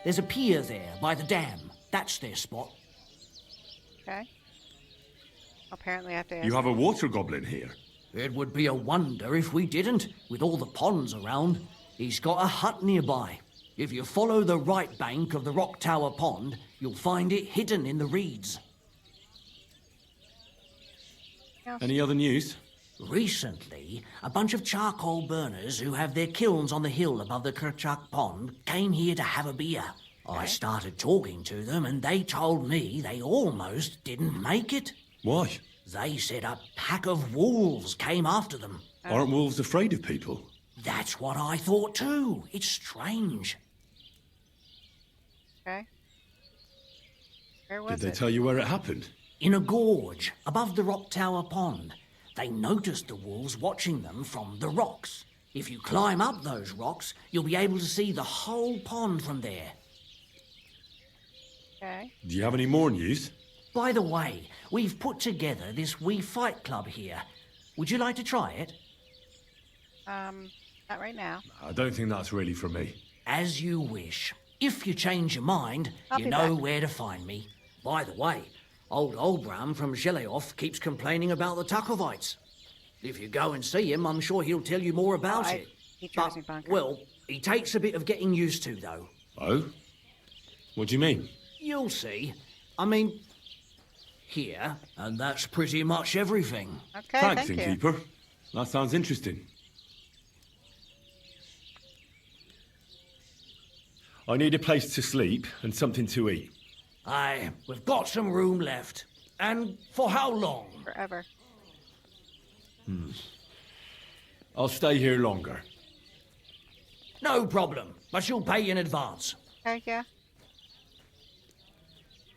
There's a pier there by the dam. That's their spot. Okay. Apparently I have to ask. You have a water goblin here. It would be a wonder if we didn't, with all the ponds around. He's got a hut nearby. If you follow the right bank of the Rock Tower Pond, you'll find it hidden in the reeds. Any other news? Recently, a bunch of charcoal burners who have their kilns on the hill above the Kerchak Pond came here to have a beer. I started talking to them and they told me they almost didn't make it. Why? They said a pack of wolves came after them. Aren't wolves afraid of people? That's what I thought too. It's strange. Okay. Where was Did they it? tell you where it happened? In a gorge above the Rock Tower Pond. They noticed the wolves watching them from the rocks. If you climb up those rocks, you'll be able to see the whole pond from there. Okay. Do you have any more news? By the way, we've put together this wee fight club here. Would you like to try it? Not right now. I don't think that's really for me. As you wish. If you change your mind, I'll you be know back. where to find me. By the way, old Olbram from Zhelejov keeps complaining about the Takovites. If you go and see him, I'm sure he'll tell you more about it. He drives me bonkers. Well, he takes a bit of getting used to, though. Oh? What do you mean? You'll see. I mean, here, and that's pretty much everything. Okay, Thanks, thank you. Innkeeper. That sounds interesting. I need a place to sleep and something to eat. Aye, we've got some room left. And for how long? Forever. I'll stay here longer. No problem, but you'll pay in advance. Okay, yeah.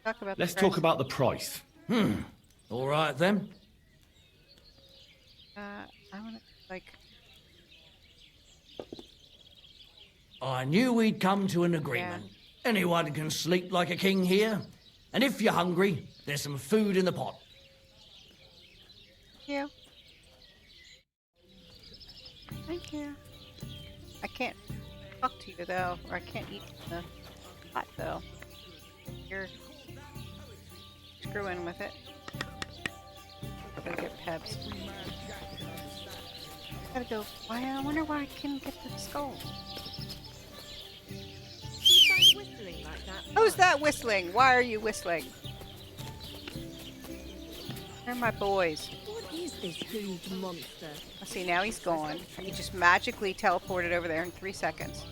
Talk about Let's the talk price. about the price. All right, then. I want to, like... I knew we'd come to an agreement. Anyone can sleep like a king here. And if you're hungry, there's some food in the pot. Thank you. Thank you. I can't talk to you, though, or I can't eat the pot, though. You're screwing with it. I'm gonna get Pebs. Gotta go. I wonder why I couldn't get the skull. Whistling like that. Who's that whistling? Why are you whistling? They're my boys. What is this huge monster? Let's see, now he's gone. He just magically teleported over there in 3 seconds.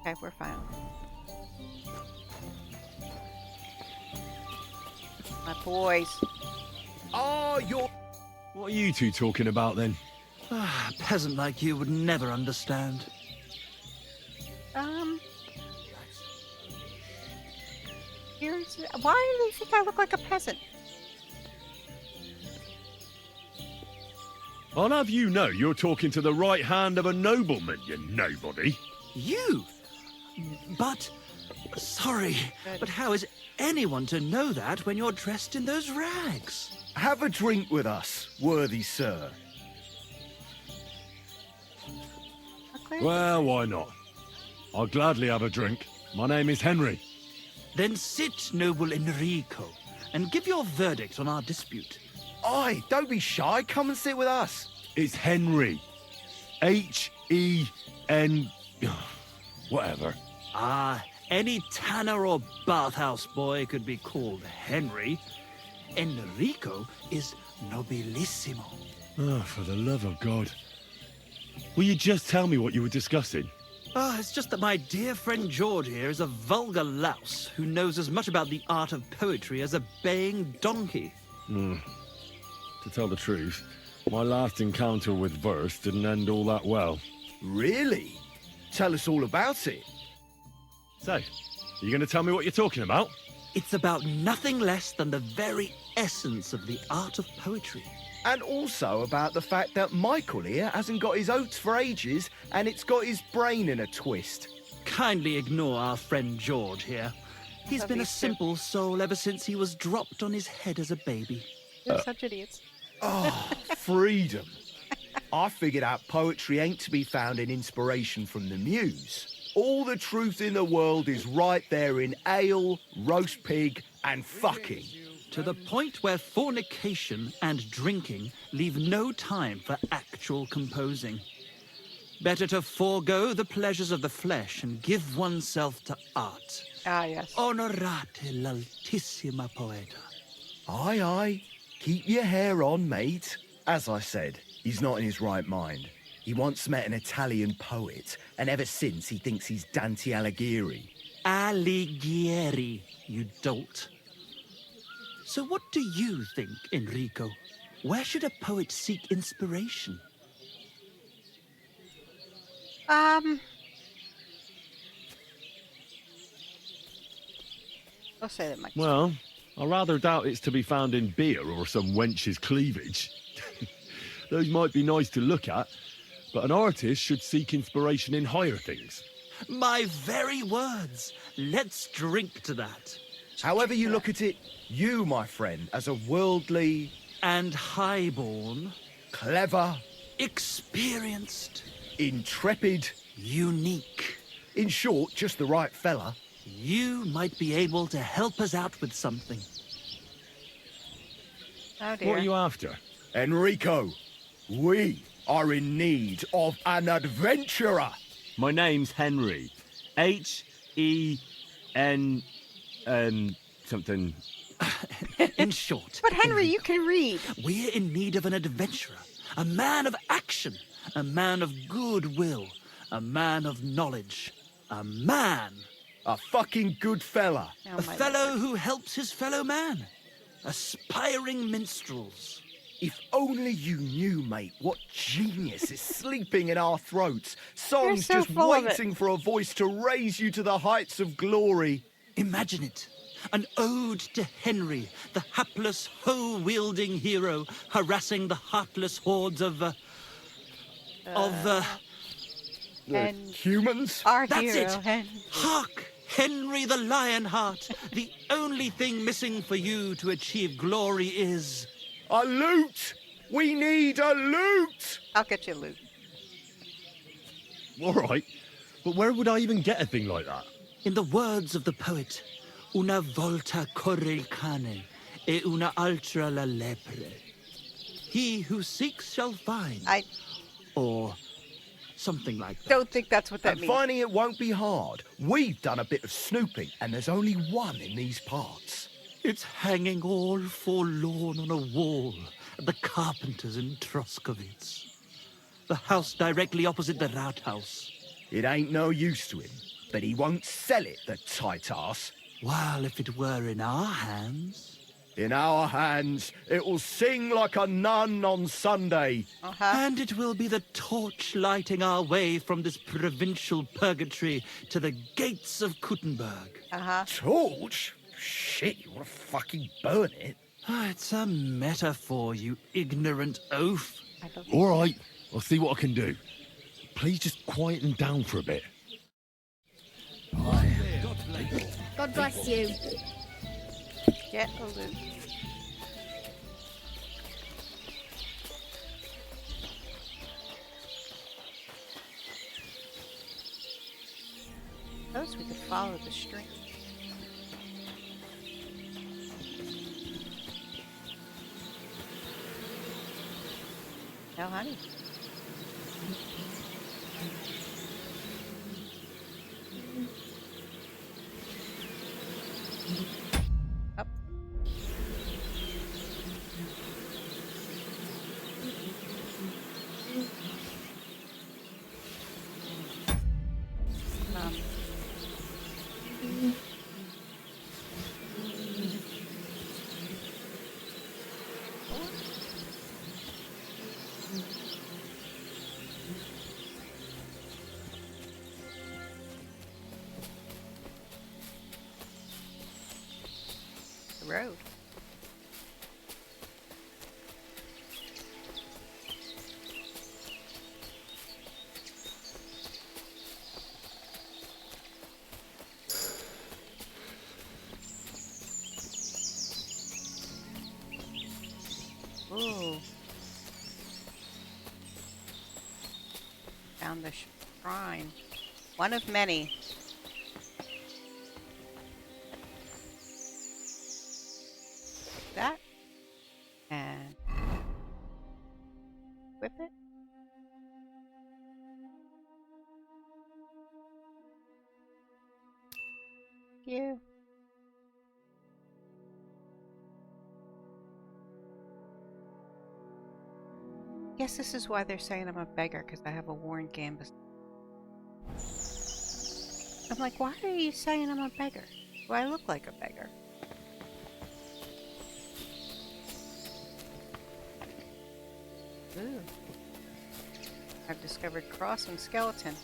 Okay, we're fine. My boys. Oh, you're... What are you two talking about then? A peasant like you would never understand. Why do you think I look like a peasant? I'll have you know you're talking to the right hand of a nobleman, you nobody. You? But... Sorry, Good. but how is anyone to know that when you're dressed in those rags? Have a drink with us, worthy sir. Okay. Well, why not? I'll gladly have a drink. My name is Henry. Then sit, noble Enrico, and give your verdict on our dispute. Aye, don't be shy. Come and sit with us. It's Henry. H-E-N... Whatever. Ah, any tanner or bathhouse boy could be called Henry. Enrico is nobilissimo. Oh, for the love of God. Will you just tell me what you were discussing? Ah, it's just that my dear friend George here is a vulgar louse who knows as much about the art of poetry as a baying donkey. To tell the truth, my last encounter with verse didn't end all that well. Really? Tell us all about it. So, are you going to tell me what you're talking about? It's about nothing less than the very essence of the art of poetry. And also about the fact that Michael here hasn't got his oats for ages and it's got his brain in a twist. Kindly ignore our friend George here. He's Love been a these two. simple soul ever since he was dropped on his head as a baby. You're such idiots. Oh, freedom. I figured out poetry ain't to be found in inspiration from the muse. All the truth in the world is right there in ale, roast pig, and fucking. To the point where fornication and drinking leave no time for actual composing. Better to forego the pleasures of the flesh and give oneself to art. Ah, yes. Onorate l'altissima poeta. Aye, aye. Keep your hair on, mate. As I said, he's not in his right mind. He once met an Italian poet, and ever since he thinks he's Dante Alighieri. Alighieri, you dolt. So what do you think, Enrico? Where should a poet seek inspiration? I'll say that much. Well, I rather doubt it's to be found in beer or some wench's cleavage. Those might be nice to look at, but an artist should seek inspiration in higher things. My very words. Let's drink to that. However you look at it, you, my friend, as a worldly, And highborn, clever, experienced, intrepid, unique. in short, just the right fella. You might be able to help us out with something. Oh dear. What are you after? Enrico, we are in need of an adventurer. My name's Henry. H-E-N... something... In short, But Henry, you can read. we're in need of an adventurer, a man of action, a man of goodwill, a man of knowledge, a man, A fucking good fella. Oh, a my fellow lord. who helps his fellow man, aspiring minstrels. If only you knew, mate, what genius is sleeping in our throats. Songs so just full of it. waiting for a voice to raise you to the heights of glory. Imagine it. An ode to Henry, the hapless, hoe-wielding hero, harassing the heartless hordes of And Humans? our That's hero, it. Henry. Hark! Henry the Lionheart! The only thing missing for you to achieve glory is... A loot! We need a loot! I'll get you loot. All right, but where would I even get a thing like that? In the words of the poet, una volta corre il cane, e una altra la lepre. He who seeks shall find. I Or something like that. don't think that's what that And means. finding it won't be hard. We've done a bit of snooping, and there's only one in these parts. It's hanging all forlorn on a wall at the carpenter's in Troskowitz. The house directly opposite the Rathaus. It ain't no use to him, but he won't sell it, the tight ass. While if it were in our hands... In our hands, it will sing like a nun on Sunday. And it will be the torch lighting our way from this provincial purgatory to the gates of Kuttenberg. Torch? Shit, you want to fucking burn it? It's a metaphor, you ignorant oaf. I don't All right, I'll see what I can do. Please just quieten down for a bit. God bless you. get a loot. Suppose we could follow the string. No, honey. Up. The road. Ooh. Found the shrine. One of many. That. And whip it. Thank you. Guess this is why they're saying I'm a beggar, because I have a worn canvas. I'm like, why are you saying I'm a beggar? Do I look like a beggar? Ooh. I've discovered crossing skeleton.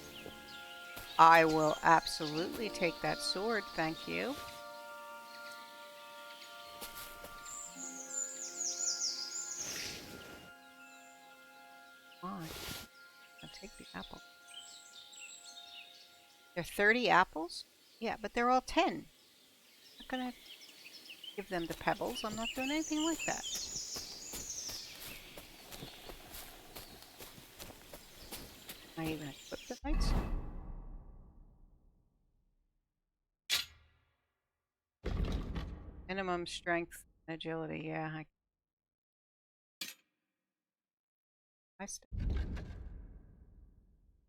I will absolutely take that sword, thank you. Fine. I'll take the apple. There are 30 apples? Yeah, but they're all 10. I'm not gonna give them to Pebbles. I'm not doing anything like that. Can I even equip the knights? Minimum strength and agility, yeah.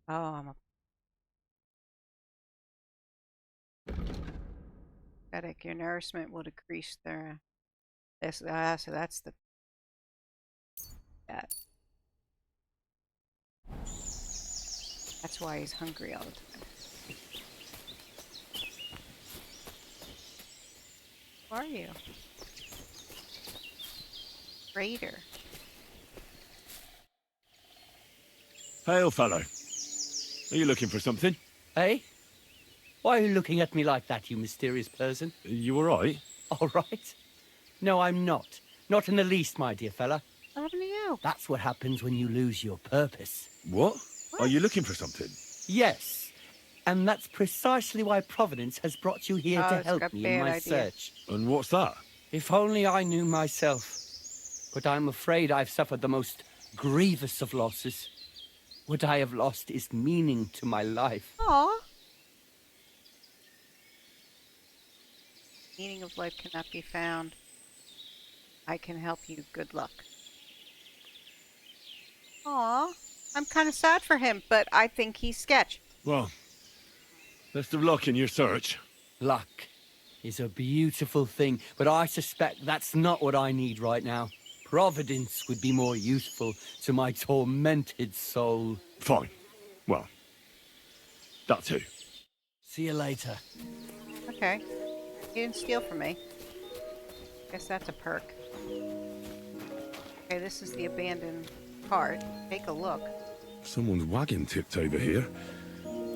Oh, I'm a pathetic. Your nourishment will decrease there. This, so that's the that. That's why he's hungry all the time. Who are you? Raider. Hail, fellow. Are you looking for something? Hey? Why are you looking at me like that, you mysterious person? You alright? All right. No, I'm not. Not in the least, my dear fella. What happened to you? That's what happens when you lose your purpose. What? Are you looking for something? Yes. And that's precisely why Providence has brought you here to help me in my search. And what's that? If only I knew myself. But I'm afraid I've suffered the most grievous of losses. What I have lost is meaning to my life. Aww. Meaning of life cannot be found. I can help you. Good luck. Aw. I'm kind of sad for him, but I think he's sketch. Well, best of luck in your search. Luck is a beautiful thing, but I suspect that's not what I need right now. Providence would be more useful to my tormented soul. Fine. Well, that too. See you later. Okay. You didn't steal from me. Guess that's a perk. Okay, this is the abandoned cart. Take a look. Someone's wagon tipped over here.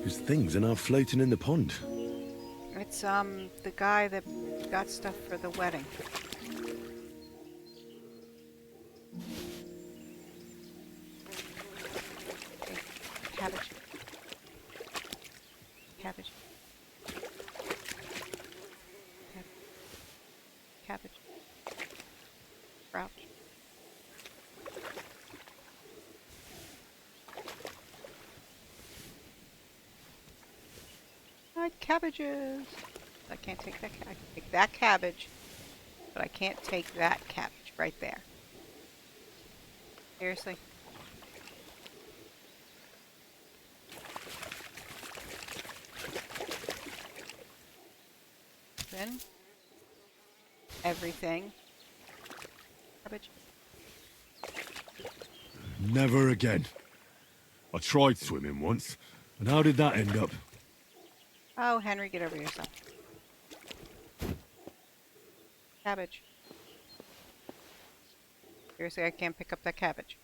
His things are now floating in the pond. It's, the guy that got stuff for the wedding. Okay, cabbage. Cabbage. Cabbage. Sprout. Cabbages. I can't take that. I can take that cabbage, but I can't take that cabbage right there. Seriously. Then everything. Cabbage. Never again. I tried swimming once, and how did that end up? Oh, Henry, get over yourself. Cabbage. Seriously, I can't pick up that cabbage.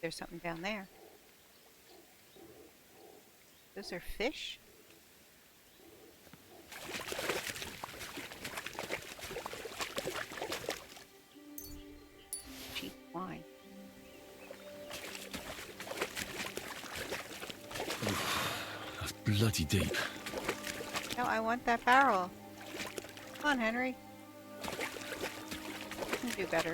There's something down there. Those are fish? Cheap wine. That's bloody deep. No, I want that barrel. Come on, Henry. You can do better.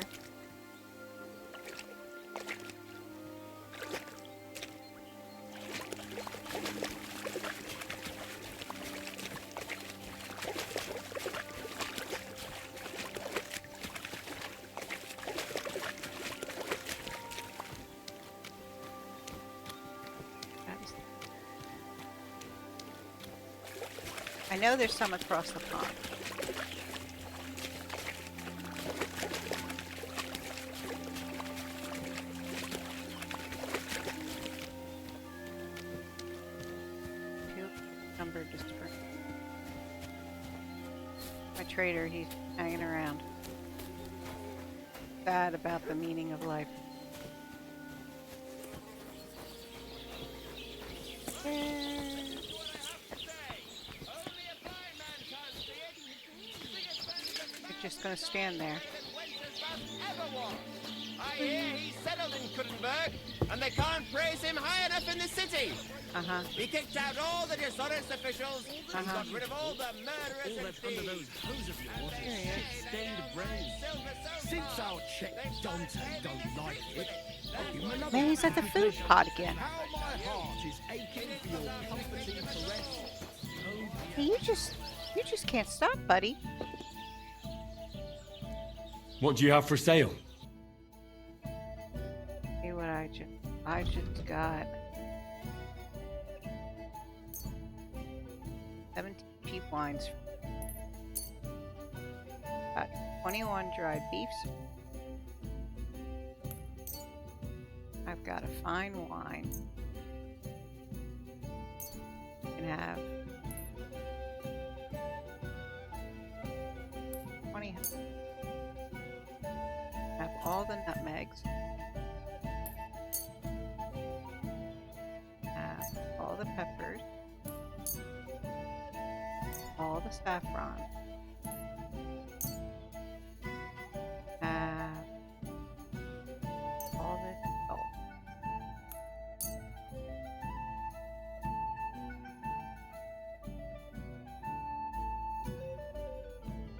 I know there's some across the pond. Number just for my trader, he's hanging around. Sad about the meaning of life. You're just gonna stand there. I hear he settled in Kuttenberg, and they can't praise him high enough in the city. He kicked out all the dishonest officials and got rid of all the murderers and thieves. Under those hose of yours is shit-stained brains. Since our Czech Dante don't like it, I'll give him another. Man, he's at the food pot again. How my heart is aching for your comforting caress. Hey, you just can't stop, buddy. What do you have for sale? See what I just got. 17 cheap wines. Got 21 dried beefs. I've got a fine wine. You can have 20. Have all the nutmegs. Have all the peppers. All the saffron. Have all the salt.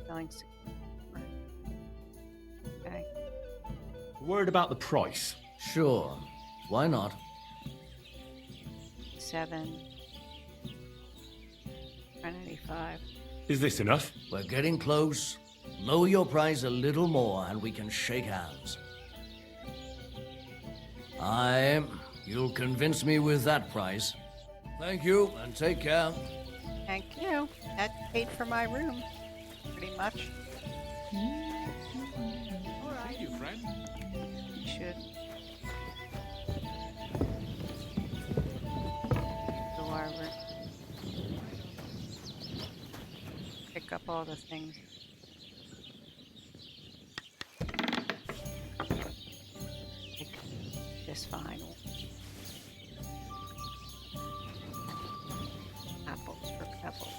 Selling 6. Okay. Word about the price. Sure. Why not? 7. 9.95. Is this enough? We're getting close. Lower your price a little more and we can shake hands. You'll convince me with that price. Thank you and take care. Thank you. That paid for my room, pretty much. All right, you friend. You should. Go our room. Pick up all the things. Pick this fine one. Apples for Pebbles.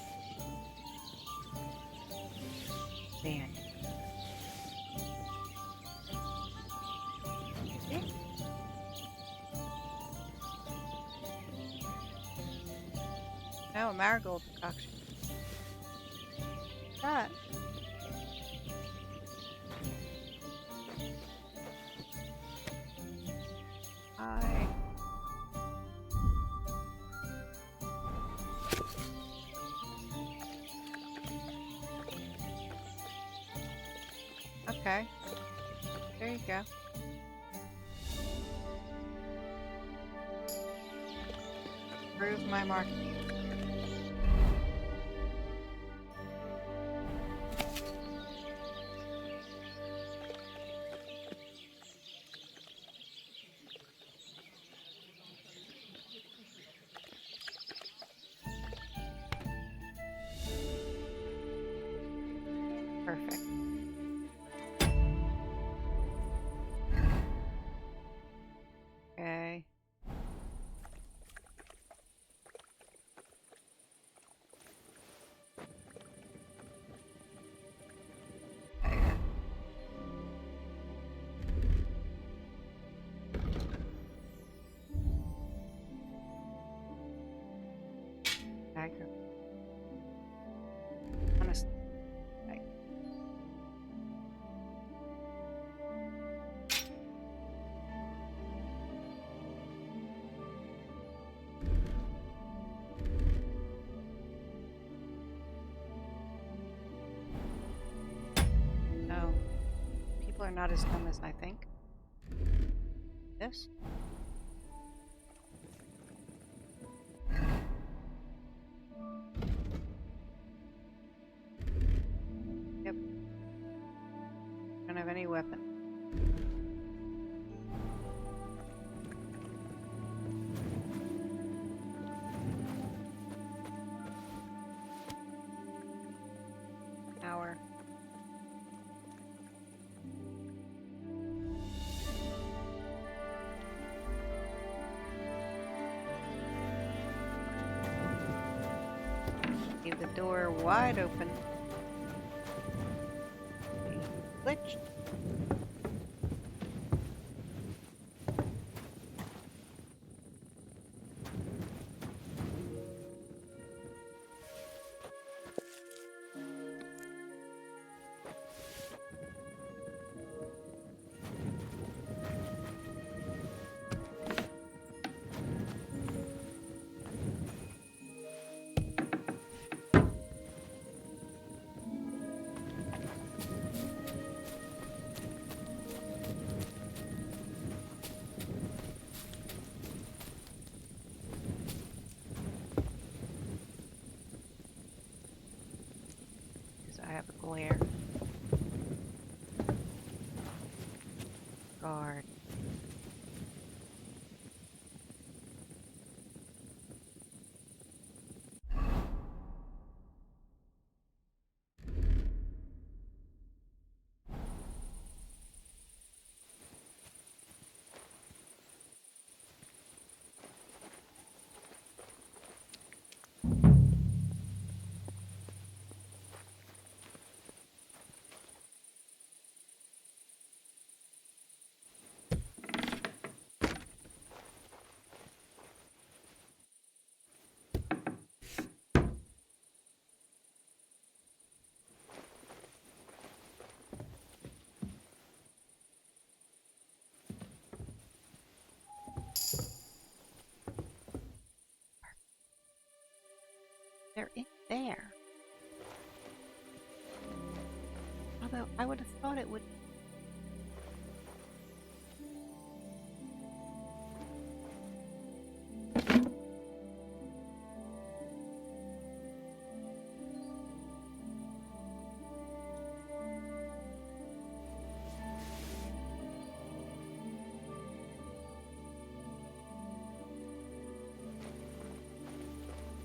Then. No, a marigold concoction. What's that? Okay. There you go. Improve my marketing. Perfect. Okay. Honestly. No. People are not as dumb as I think. This? Yep. Don't have any weapon. Hour. door wide open. Glitch. I have a glare. Guard. They're in there. Although I would have thought it would.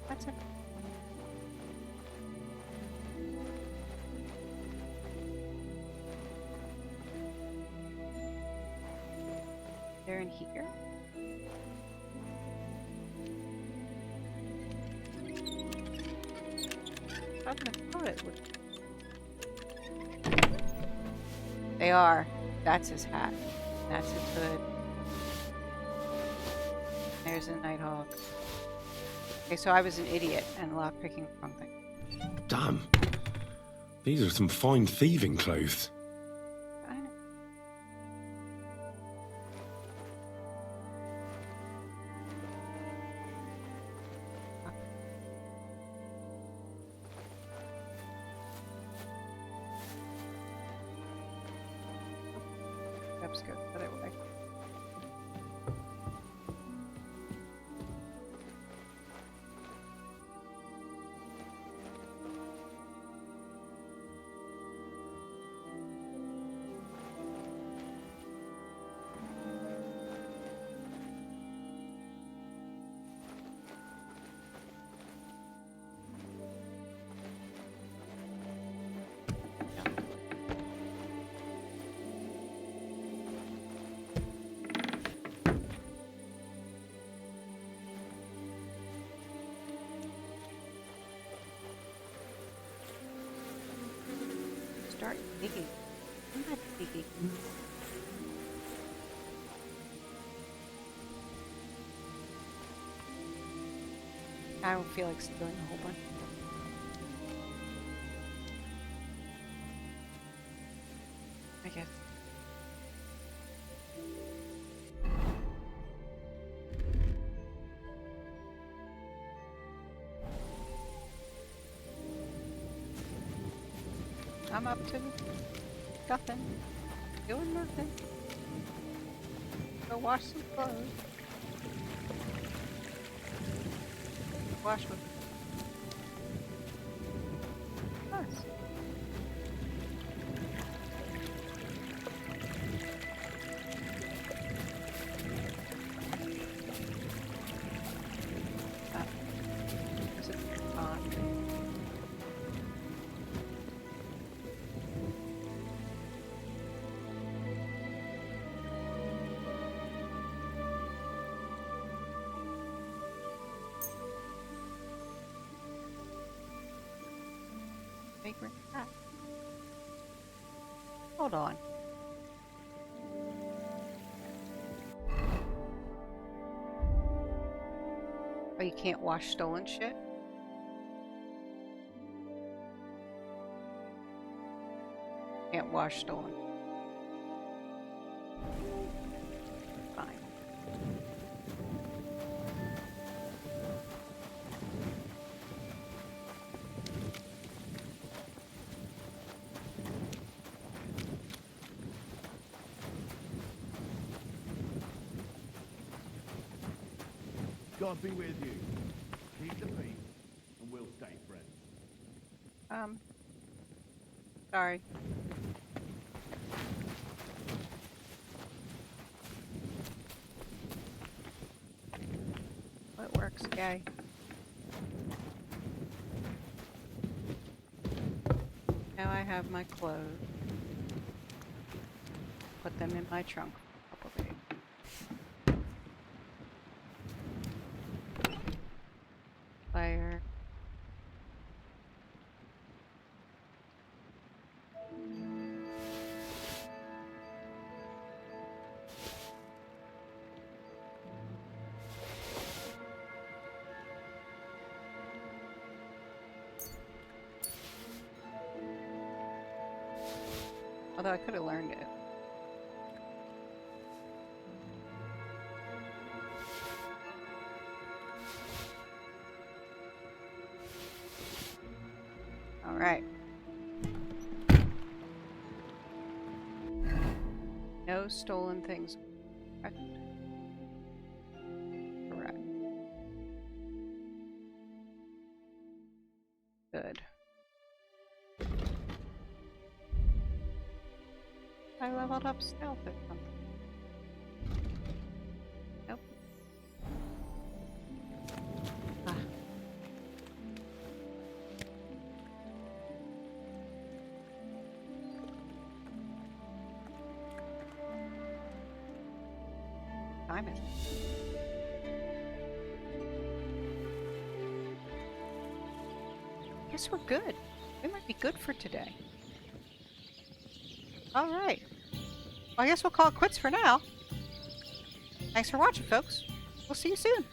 That's it. They're in here. I would have thought it would. They are. That's his hat. That's his hood. There's a Nighthawk. Okay, so I was an idiot and lockpicking something. Damn. These are some fine thieving clothes. I know. Let's go the other way. Start digging. I'm not digging. I don't feel like stealing a whole bunch. I guess. I'm up to nothing. Doing nothing. Go wash some clothes. Wash with us. Is it on? Vagrant cat. Hold on. Oh, you can't wash stolen shit? Can't wash stolen. Fine. God be with you. Keep the peace, and we'll stay friends. Sorry. What works, yay. Now I have my clothes. Put them in my trunk. Couple days. Fire. Although I could have learned it. All right. No stolen things. Correct. Correct. Good. I leveled up stealth or something. Nope. Ah. Time is. Guess we're good. We might be good for today. All right. Well, I guess we'll call it quits for now. Thanks for watching, folks. We'll see you soon.